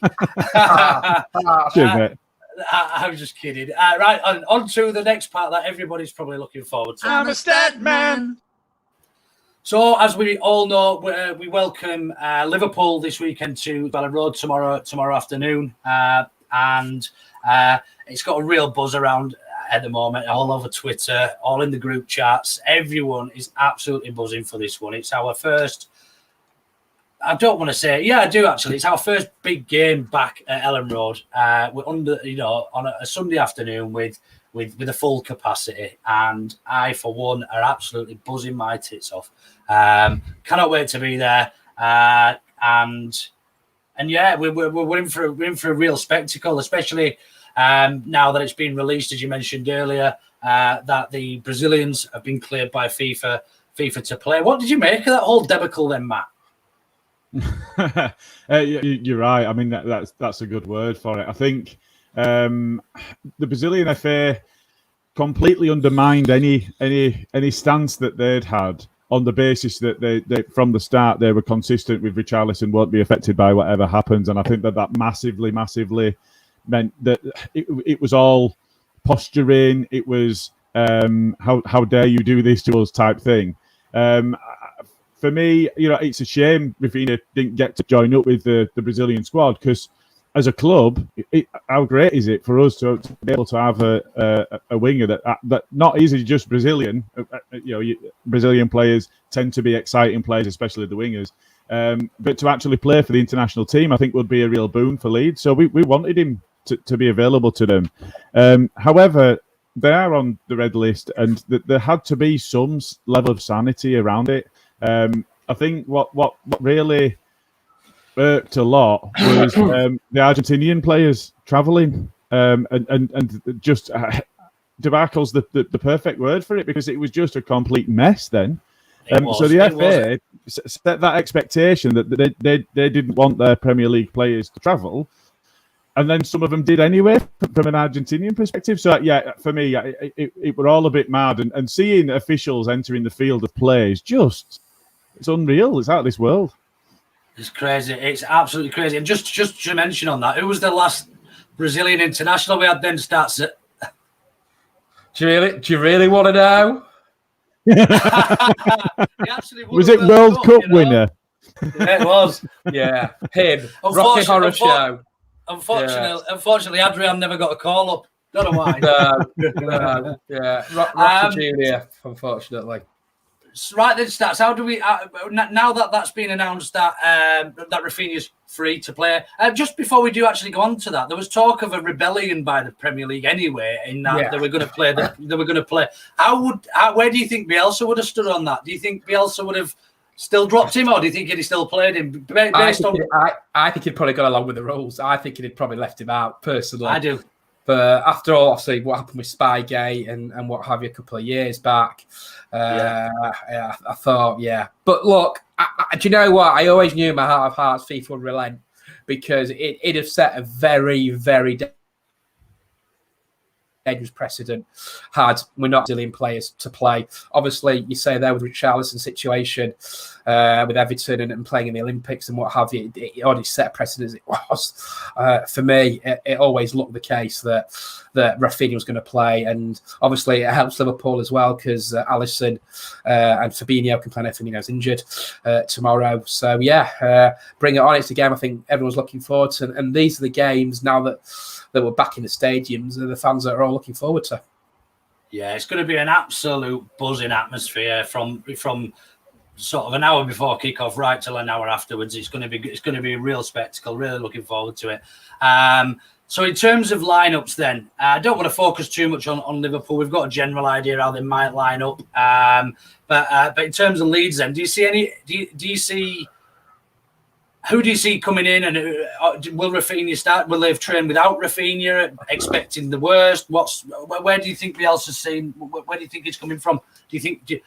S1: I was just kidding. Right, on to the next part that everybody's probably looking forward to.
S4: I'm a Statman.
S1: So, as we all know, we welcome Liverpool this weekend to Valley Road tomorrow afternoon, and it's got a real buzz around at the moment, all over Twitter, all in the group chats. Everyone is absolutely buzzing for this one. It's our first. I don't want to say, yeah, I do actually. It's our first big game back at Ellen Road. We're on a Sunday afternoon with a full capacity, and I, for one, are absolutely buzzing my tits off. Cannot wait to be there, and yeah, we're in for a real spectacle, especially now that it's been released, as you mentioned earlier, that the Brazilians have been cleared by FIFA to play. What did you make of that whole debacle then, Matt?
S3: You're right. I mean, that's a good word for it. I think the Brazilian FA completely undermined any stance that they'd had on the basis that they from the start they were consistent with Richarlison won't be affected by whatever happens, and I think that massively meant that it was all posturing. It was how dare you do this to us type thing. For me, it's a shame Rafinha didn't get to join up with the Brazilian squad, because as a club, how great is it for us to be able to have a winger that not easily just Brazilian. Brazilian players tend to be exciting players, especially the wingers. But to actually play for the international team, I think would be a real boon for Leeds. So we wanted him to be available to them. However, they are on the red list, and there had to be some level of sanity around it. I think what really irked a lot was the Argentinian players travelling, and just debacle's the perfect word for it, because it was just a complete mess then. So the FA set that expectation that they didn't want their Premier League players to travel, and then some of them did anyway from an Argentinian perspective. So yeah, for me, it were all a bit mad, and seeing officials entering the field of play is just, it's unreal. It's out of this world.
S1: It's crazy. It's absolutely crazy. And just to mention on that, who was the last Brazilian international we had then? Starts at.
S3: Do you really want to know? Was it World Cup winner?
S1: Yeah, it was.
S2: Yeah, him. Rocky Horror Show.
S1: Unfortunately, Adrian never got a call up. Don't know why.
S2: No, yeah, Rocky Junior. Unfortunately.
S1: Right then, Stats. How do we now that that's been announced that that Rafinha's free to play? Just before we do actually go on to that, there was talk of a rebellion by the Premier League anyway, in that they were going to play. They were going to play. Where do you think Bielsa would have stood on that? Do you think Bielsa would have still dropped him, or do you think he'd still played him?
S2: I think he'd probably gone along with the rules. I think he'd probably left him out personally.
S1: I do.
S2: But after all, obviously, what happened with Spygate and what have you a couple of years back, I thought, But look, do you know what? I always knew in my heart of hearts FIFA would relent, because it'd have set a very, very dangerous precedent had we're not Brazilian players to play. Obviously, you say there with Richarlison's situation with Everton and playing in the Olympics and what have you, it already set a precedent as it was. For me, it always looked the case that Rafinha was going to play, and obviously it helps Liverpool as well, because Alisson and Fabinho can play if Firmino's injured tomorrow. So bring it on. It's a game I think everyone's looking forward to, and these are the games now that we're back in the stadiums, and the fans that are all looking forward to.
S1: Yeah, it's going to be an absolute buzzing atmosphere from sort of an hour before kickoff right till an hour afterwards. It's going to be a real spectacle. Really looking forward to it. So in terms of lineups, then I don't want to focus too much on Liverpool. We've got a general idea how they might line up, but in terms of Leeds, then do you see who do you see coming in, and will Rafinha start? Will they have trained without Rafinha, expecting the worst? Where do you think Bielsa's saying? Where do you think it's coming from? Do you think?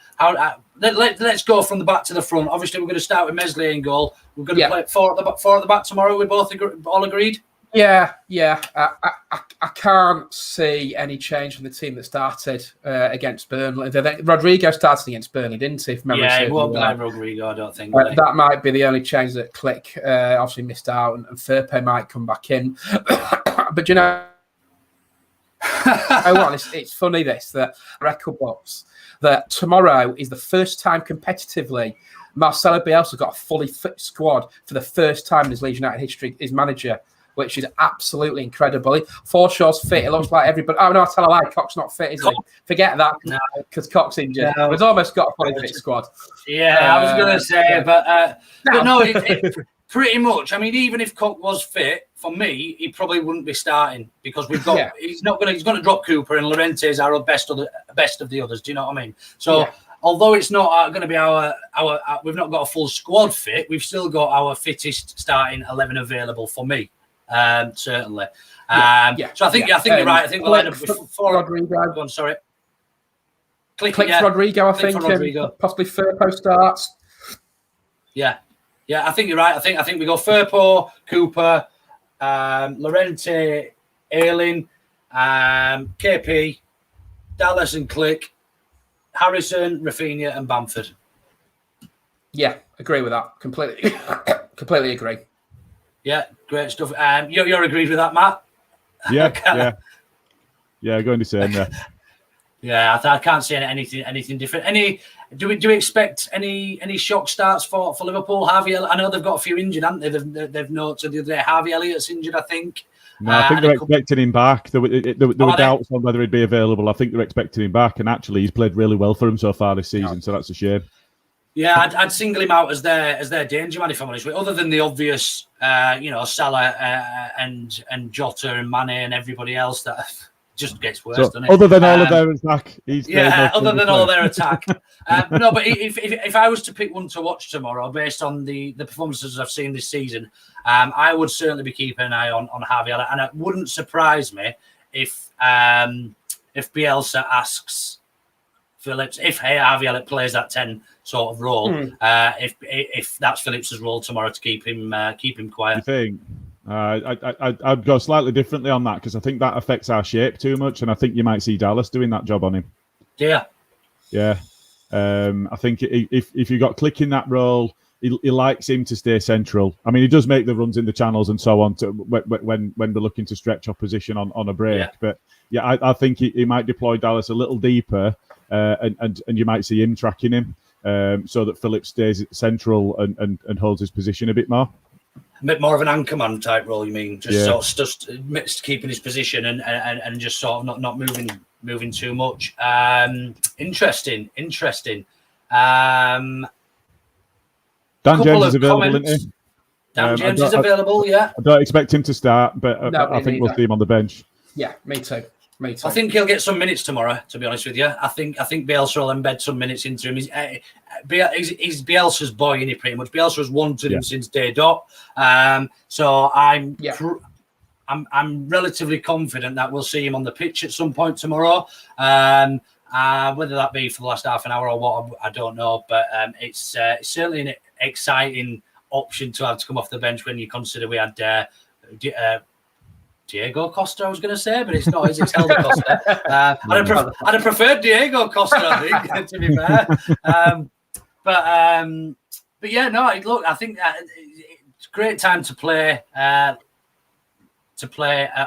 S1: Let's go from the back to the front. Obviously, we're going to start with Meslier in goal. We're going to play four at the back tomorrow. We both all agreed.
S2: Yeah. I can't see any change from the team that started against Burnley. Rodrigo started against Burnley, didn't he?
S1: Yeah, it won't be like Rodrigo, I don't think.
S2: That might be the only change that Click obviously missed out, and Firpo might come back in. But you know, it's funny that record books that tomorrow is the first time competitively Marcelo Bielsa got a fully fit squad for the first time in his Leeds United history, his manager, which is absolutely incredible. Forshaw's fit. It looks like everybody. Oh, no, I tell a lie. Cox's not fit, is he? Forget that, because Cox's injured. No. He's almost got a fully fit squad.
S1: Yeah, I was going to say, but no, it pretty much. I mean, even if Cox was fit, for me, he probably wouldn't be starting, because we've got. He's going to drop Cooper, and Llorente's our best of the others. Do you know what I mean? So. Yeah. Although it's not going to be our, we've not got a full squad fit. We've still got our fittest starting 11 available for me. Certainly. So I think you're right. I think we'll end up with four.
S2: Rodrigo.
S1: Go on, sorry.
S2: Click Rodrigo, I think. Possibly Firpo starts.
S1: Yeah. I think you're right. I think we go Firpo, Cooper, Llorente, Ayling, KP, Dallas and Click, Harrison, Rafinha, and Bamford.
S2: Yeah, agree with that. Completely agree.
S1: Yeah, great stuff. You're agreed with that, Matt?
S3: Yeah. Going to say yeah.
S1: Yeah, I can't see anything different. Do we expect any shock starts for Liverpool? Harvey, I know they've got a few injured, haven't they? They've noted the other day Harvey Elliott's injured, I think.
S3: No, I think they're expecting him back. There were doubts on whether he'd be available. I think they're expecting him back, and actually, he's played really well for them so far this season. So that's a shame. Yeah,
S1: I'd single him out as their danger man, if I'm honest with you. Other than the obvious, Salah and Jota and Mane and everybody else that just gets worse,
S3: So,
S1: doesn't it?
S3: other than all of their attack,
S1: other than all their attack. No, but if I was to pick one to watch tomorrow, based on the performances I've seen this season, I would certainly be keeping an eye on Harvey Elliott, and it wouldn't surprise me if Bielsa asks Phillips if Harvey Elliott plays that 10 sort of role, if that's Phillips's role tomorrow to keep him quiet.
S3: You think? I'd go slightly differently on that because I think that affects our shape too much, and I think you might see Dallas doing that job on him.
S1: Yeah.
S3: I think if you got Click in that role, he likes him to stay central. I mean, he does make the runs in the channels and so on when they're looking to stretch opposition on a break. Yeah. But I think he might deploy Dallas a little deeper, and you might see him tracking him so that Phillips stays central and holds his position a bit more.
S1: A bit more of an anchorman type role, you mean? Just keeping his position and just sort of not moving too much. Interesting. Dan
S3: James is available, isn't he?
S1: Dan James is available, yeah.
S3: I don't expect him to start, but I think we'll see him on the bench.
S2: Yeah, me too.
S1: I think he'll get some minutes tomorrow, to be honest with you. I think Bielsa will embed some minutes into him. He's Bielsa's boy, isn't he, pretty much? Bielsa's wanted him since day dot. So I'm relatively confident that we'll see him on the pitch at some point tomorrow. Whether that be for the last half an hour or what, I don't know. But it's certainly an exciting option to have to come off the bench when you consider we had Diego Costa, I was going to say, but it's not. It's Helder Costa. I'd have preferred Diego Costa, I think, to be fair. But yeah, no. Look, I think it's a great time to play at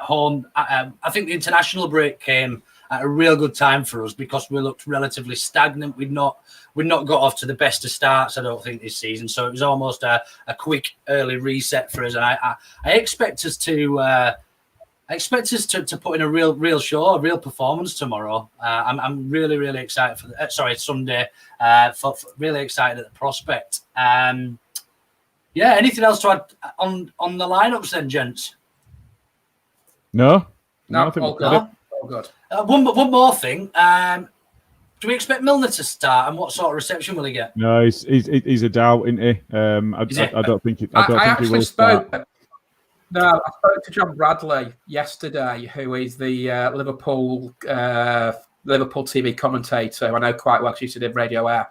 S1: home. I think the international break came at a real good time for us because we looked relatively stagnant. We'd not got off to the best of starts, I don't think, this season. So it was almost a quick early reset for us, and I expect us to. I expect us to put in a real show, a real performance tomorrow. I'm really excited for Sunday. For really excited at the prospect. Anything else to add on the lineups then, gents?
S3: No,
S2: I think all good.
S1: One more thing. Do we expect Milner to start, and what sort of reception will he get?
S3: No, he's a doubt, isn't he? I don't think he will start.
S2: No, I spoke to John Bradley yesterday, who is the Liverpool TV commentator. I know quite well. She used to do Radio Air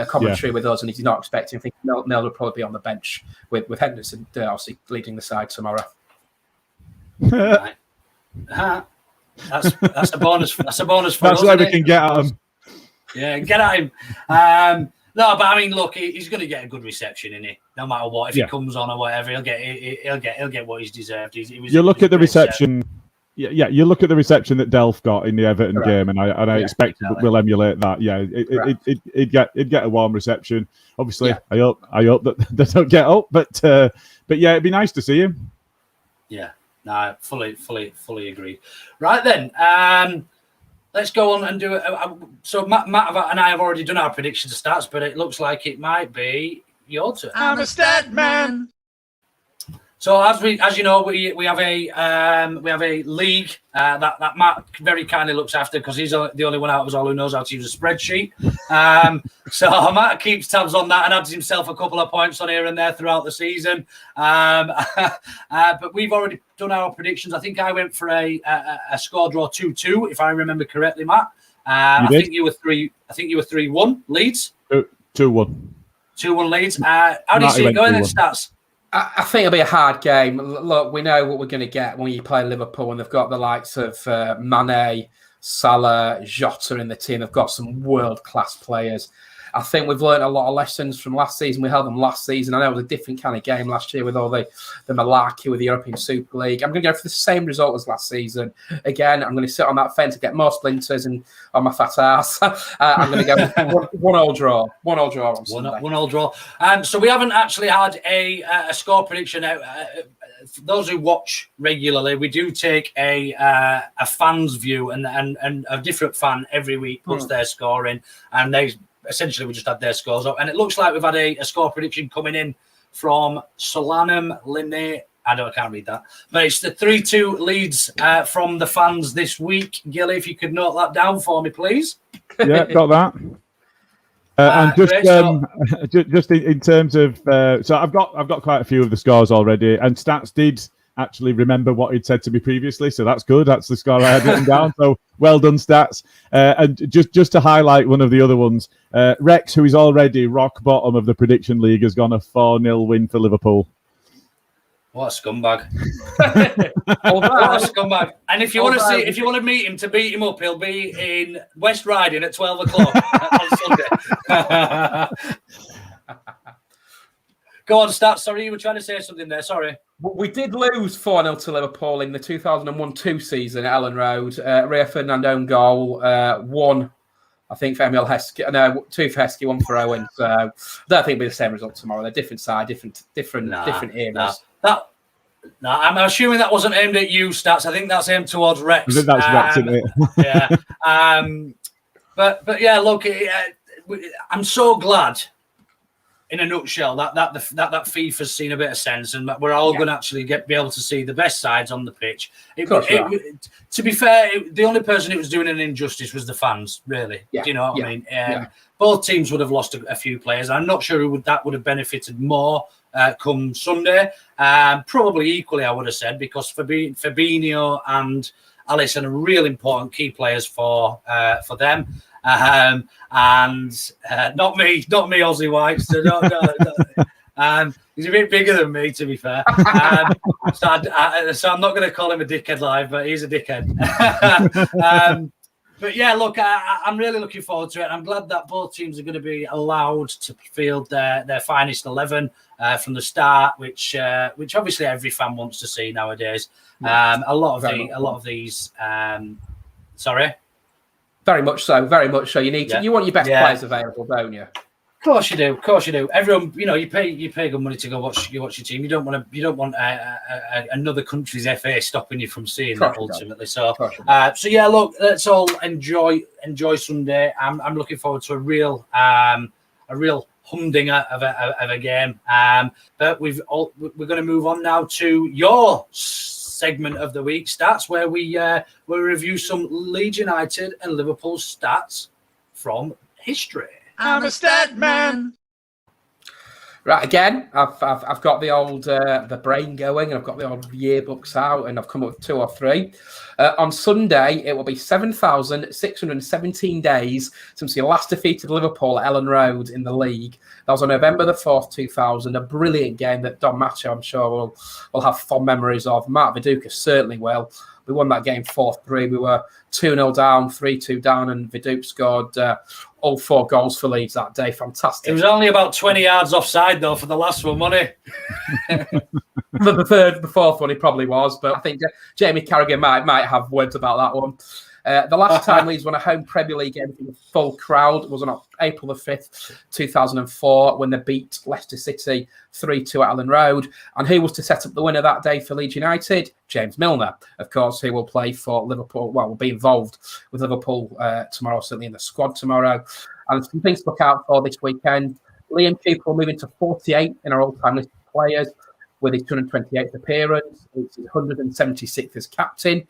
S2: commentary with us, and he's not expecting. I think Milner will probably be on the bench with Henderson obviously leading the side tomorrow.
S1: Right. That's a bonus. That's a bonus for us.
S3: That's why we can get at him.
S1: Yeah, get at him. No, but I mean, look, he's going to get a good reception, isn't he? No matter what, if he comes on or whatever, he'll get what he's deserved. You look at the reception.
S3: You look at the reception that Delph got in the Everton game, and I expect we'll emulate that. Yeah, it'd get a warm reception. Obviously, I hope that they don't get up, but yeah, it'd be nice to see him.
S1: Yeah, no, I fully agree. Right then. Let's go on and do it. So Matt and I have already done our prediction to stats, but it looks like it might be your turn.
S4: I'm a Statman.
S1: So as you know, we have a league that Matt very kindly looks after because he's the only one out of us all who knows how to use a spreadsheet. So Matt keeps tabs on that and adds himself a couple of points on here and there throughout the season. But we've already done our predictions. I think I went for a score draw 2-2, if I remember correctly, Matt. I think you were 3-1 Leeds.
S3: 2-1.
S1: 2-1 Leeds. How do you see it going then, stats?
S2: I think it'll be a hard game. Look, we know what we're going to get when you play Liverpool, and they've got the likes of Mane, Salah, Jota in the team. They've got some world-class players. I think we've learned a lot of lessons from last season. We held them last season. I know it was a different kind of game last year with all the malarkey with the European Super League. I'm going to go for the same result as last season. Again, I'm going to sit on that fence and get more splinters and on my fat ass. I'm going to go one all draw. One all draw on Sunday.
S1: One all draw. So we haven't actually had a score prediction out. For those who watch regularly, we do take a fan's view, and a different fan every week puts their score in, and they essentially we just had their scores up. And it looks like we've had a score prediction coming in from Solanum Linne I can't read that. But it's the 3-2 leads from the fans this week. Gilly, if you could note that down for me, please.
S3: Yeah, got that. Just in terms of, so I've got quite a few of the scores already, and Stats did actually remember what he'd said to me previously, so that's good. That's the score I had written down. So well done, Stats. And just to highlight one of the other ones, Rex, who is already rock bottom of the prediction league, has gone a 4-0 win for Liverpool.
S1: What a scumbag! What a scumbag! And if you want to meet him to beat him up, he'll be in West Riding at 12 o'clock on Sunday. Go on, Stats. Sorry, you were trying to say something there. Sorry.
S2: We did lose 4-0 to Liverpool in the 2001-2 season at Ellen Road. Rio Ferdinand own goal, one, I think, for Emil Heskey. No, two for Heskey, one for Owen. So I don't think it'll be the same result tomorrow. They're different side, different eras.
S1: No, I'm assuming that wasn't aimed at you, Stats. I think that's aimed towards Rex.
S3: I think that's Rex, isn't it?
S1: Yeah. But yeah, look, I'm so glad, in a nutshell, that FIFA's seen a bit of sense, and we're all going to actually be able to see the best sides on the pitch. To be fair, the only person it was doing an injustice was the fans, really. Yeah. Do you know what I mean? Both teams would have lost a few players. I'm not sure who that would have benefited more come Sunday. Probably equally, I would have said, because Fabinho and Alisson are real important key players for them. And not me, Aussie White. So he's a bit bigger than me, to be fair. So I'm not going to call him a dickhead live, but he's a dickhead. But yeah, look, I'm really looking forward to it. I'm glad that both teams are going to be allowed to field their finest 11 from the start, which obviously every fan wants to see nowadays. A lot of these. Sorry.
S2: Very much so. You want your best players available, don't you?
S1: Of course you do. Everyone, you pay good money to go watch your team. You don't want another country's FA stopping you from seeing that ultimately. So yeah, look, let's all enjoy Sunday. I'm looking forward to a real humdinger of a game. But we're going to move on now to your segment of the week, Stats, where we review some Leeds United and Liverpool stats from history.
S4: I'm a stat man.
S2: Right, again, I've got the old the brain going, and I've got the old yearbooks out, and I've come up with 2 or 3. On Sunday, it will be 7,617 days since you last defeated Liverpool at Ellen Road in the league. That was on November the 4th, 2000. A brilliant game that Don Macho, I'm sure, will have fond memories of. Mark Viduka certainly will. We won that game 4-3. We were 2-0 down, 3-2 down, and Viduka scored all 4 goals for Leeds that day. Fantastic.
S1: It was only about 20 yards offside, though, for the last one, wasn't it?
S2: The fourth one, he probably was, but I think Jamie Carragher might have words about that one. The last time Leeds won a home Premier League game with a full crowd was on April the 5th, 2004, when they beat Leicester City 3-2 at Ellen Road. And who was to set up the winner that day for Leeds United? James Milner, of course, who will play for Liverpool. Well, will be involved with Liverpool tomorrow, certainly in the squad tomorrow. And some things to look out for this weekend. Liam Cooper will move into 48 in our all-time list of players, with his 228th appearance. It's his 176th as captain.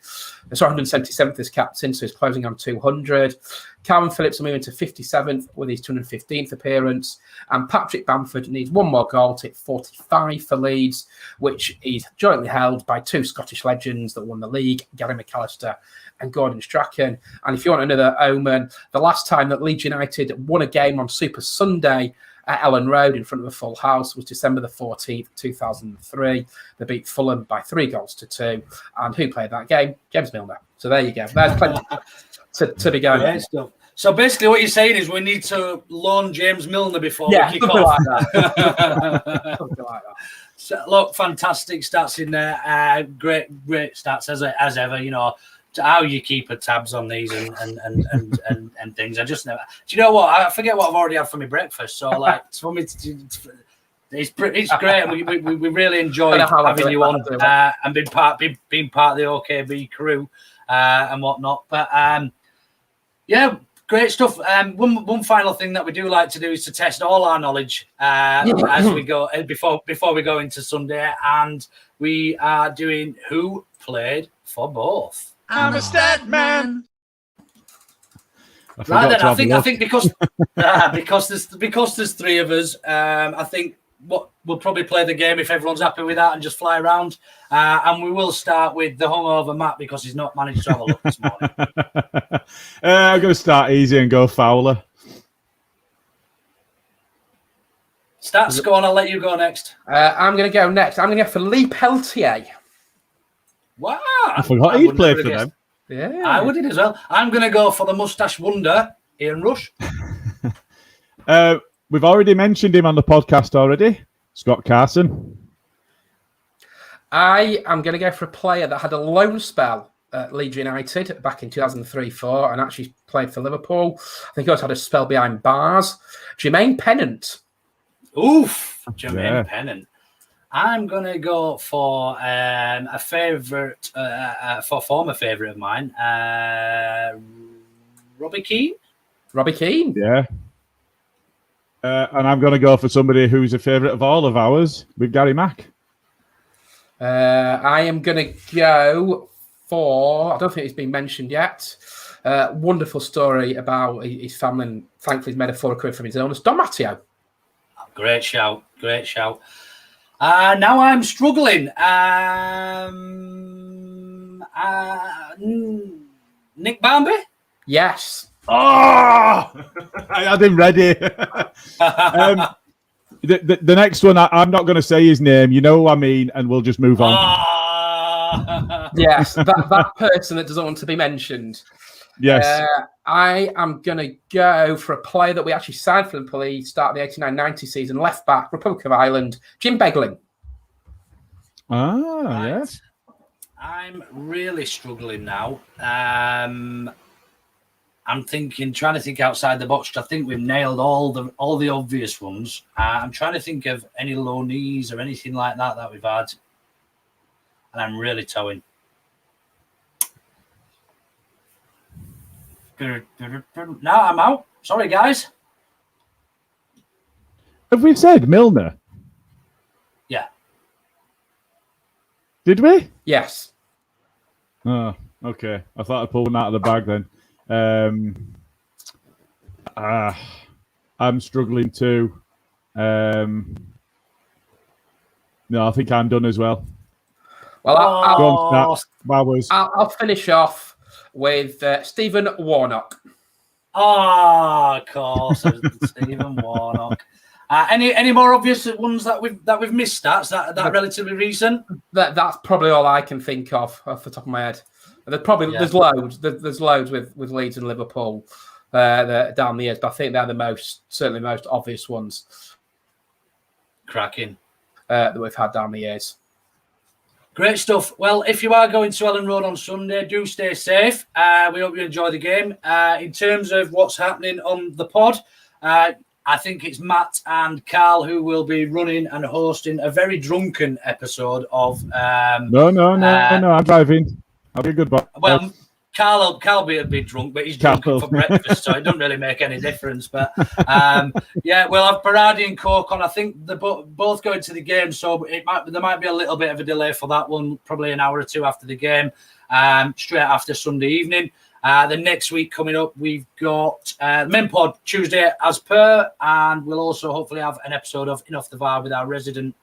S2: 177th as captain, so he's closing on 200. Calvin Phillips will move into 57th with his 215th appearance. And Patrick Bamford needs one more goal to hit 45 for Leeds, which is jointly held by 2 Scottish legends that won the league, Gary McAllister and Gordon Strachan. And if you want another omen, the last time that Leeds United won a game on Super Sunday at Ellen Road in front of a full house was December the 14th, 2003. They beat Fulham by 3-2. And who played that game? James Milner. So there you go. There's plenty to be going.
S1: Yeah, so basically what you're saying is we need to loan James Milner before we kick off.
S2: Something like that.
S1: So, look, fantastic stats in there. Great stats as ever, how you keep tabs on these and things. I just never. Do you know what? I forget what I've already had for my breakfast. So for me, it's great. And we really enjoy having you on and being part of the OKB crew and whatnot. But yeah, Great stuff. One final thing that we do like to do is to test all our knowledge as we go before we go into Sunday, and we are doing who played for both.
S4: I'm a stat man.
S1: Right then, I think because there's three of us, I think we'll probably play the game if everyone's happy with that and just fly around. And we will start with the hungover Matt because he's not managed to have a look this morning.
S3: I'm going to start easy and go Fowler.
S1: Stats, go on. I'll let you go next.
S2: I'm going to go next. I'm going to go for Lee Peltier.
S1: Wow.
S3: I forgot he played for them.
S2: Yeah,
S1: I would as well. I'm going to go for the mustache wonder, Ian Rush.
S3: We've already mentioned him on the podcast already. Scott Carson.
S2: I am going to go for a player that had a loan spell at Leeds United back in 2003-04 and actually played for Liverpool. I think he also had a spell behind bars. Jermaine Pennant.
S1: Oof, Jermaine Pennant. I'm going to go for a favourite, for a former favourite of mine, Robbie Keane.
S2: Robbie Keane?
S3: Yeah. And I'm going to go for somebody who's a favourite of all of ours, with Gary Mack.
S2: I am going to go for, I don't think it's been mentioned yet, wonderful story about his family, and thankfully he's made a full career from his illness, Don Matteo.
S1: Great shout. Now I'm struggling. Nick Barmby?
S2: Yes.
S3: Oh, I had him ready. The next one, I'm not going to say his name. You know what I mean, and we'll just move on.
S2: Yes, that person that doesn't want to be mentioned.
S3: Yes.
S2: I am going to go for a player that we actually signed for Liverpool at the start of the 89-90 season, left back, Republic of Ireland, Jim Beglin.
S1: Right.
S3: Yes.
S1: I'm really struggling now. I'm trying to think outside the box. I think we've nailed all the obvious ones. I'm trying to think of any loanees or anything like that we've had, and I'm really towing. Now I'm out. Sorry, guys.
S3: Have we said Milner?
S1: Yeah.
S3: Did we?
S2: Yes.
S3: Oh, okay. I thought I pulled one out of the bag then. I'm struggling too. No, I think I'm done as well.
S2: Well, I'll finish off with Stephen Warnock.
S1: Oh, of course, Stephen Warnock. Any more obvious ones that we've missed? That relatively recent.
S2: That's probably all I can think of off the top of my head. There's loads. There's loads with Leeds and Liverpool down the years, but I think they're certainly the most obvious ones.
S1: Cracking
S2: that we've had down the years.
S1: Great stuff. Well, if you are going to Ellen Road on Sunday, do stay safe. We hope you enjoy the game. In terms of what's happening on the pod, I think it's Matt and Carl who will be running and hosting a very drunken episode of. No,
S3: I'm driving. I'll be a good boy.
S1: Well, Carl will be a bit drunk, but he's drinking for breakfast, so it doesn't really make any difference. But yeah, we'll have Baradi and Coke on. I think they're both going to the game, so there might be a little bit of a delay for that one, probably an hour or two after the game, straight after Sunday evening. The next week coming up, we've got main pod Tuesday as per, and we'll also hopefully have an episode of In Off the VAR with our resident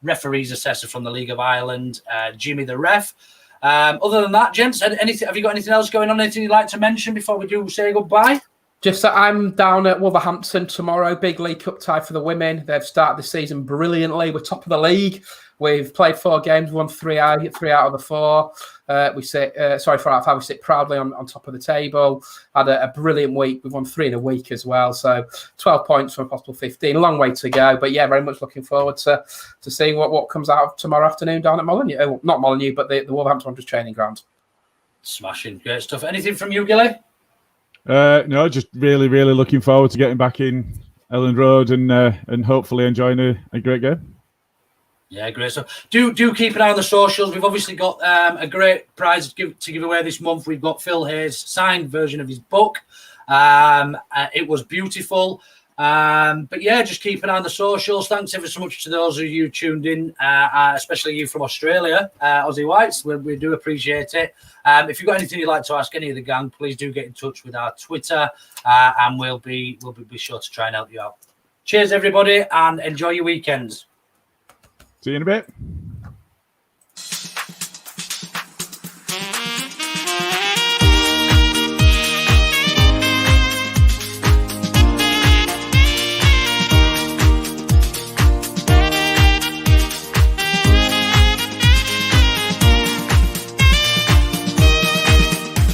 S1: referees assessor from the League of Ireland, Jimmy the ref. Other than that, gents, have you got anything else going on? Anything you'd like to mention before we do say goodbye?
S2: Just that I'm down at Wolverhampton tomorrow. Big League Cup tie for the women. They've started the season brilliantly. We're top of the league. We've played 4 games, won 3 out of the 4. 4 out of 5. We sit proudly on top of the table. Had a brilliant week. We've won 3 in a week as well. So 12 points from a possible 15. A long way to go. But yeah, very much looking forward to seeing what comes out of tomorrow afternoon down at Molineux. Not Molineux, but the Wolverhampton Wanderers training ground.
S1: Smashing. Great stuff. Anything from you, Gilly?
S3: No, just really, really looking forward to getting back in Ellen Road and hopefully enjoying a great game.
S1: Yeah, great. So do keep an eye on the socials. We've obviously got a great prize to give away this month. We've got Phil Hayes' signed version of his book. It was beautiful. But yeah, just keep an eye on the socials. Thanks ever so much to those of you tuned in, especially you from Australia, Aussie Whites. We do appreciate it. If you've got anything you'd like to ask any of the gang, please do get in touch with our Twitter, and we'll be sure to try and help you out. Cheers, everybody, and enjoy your weekends.
S3: See you in a bit.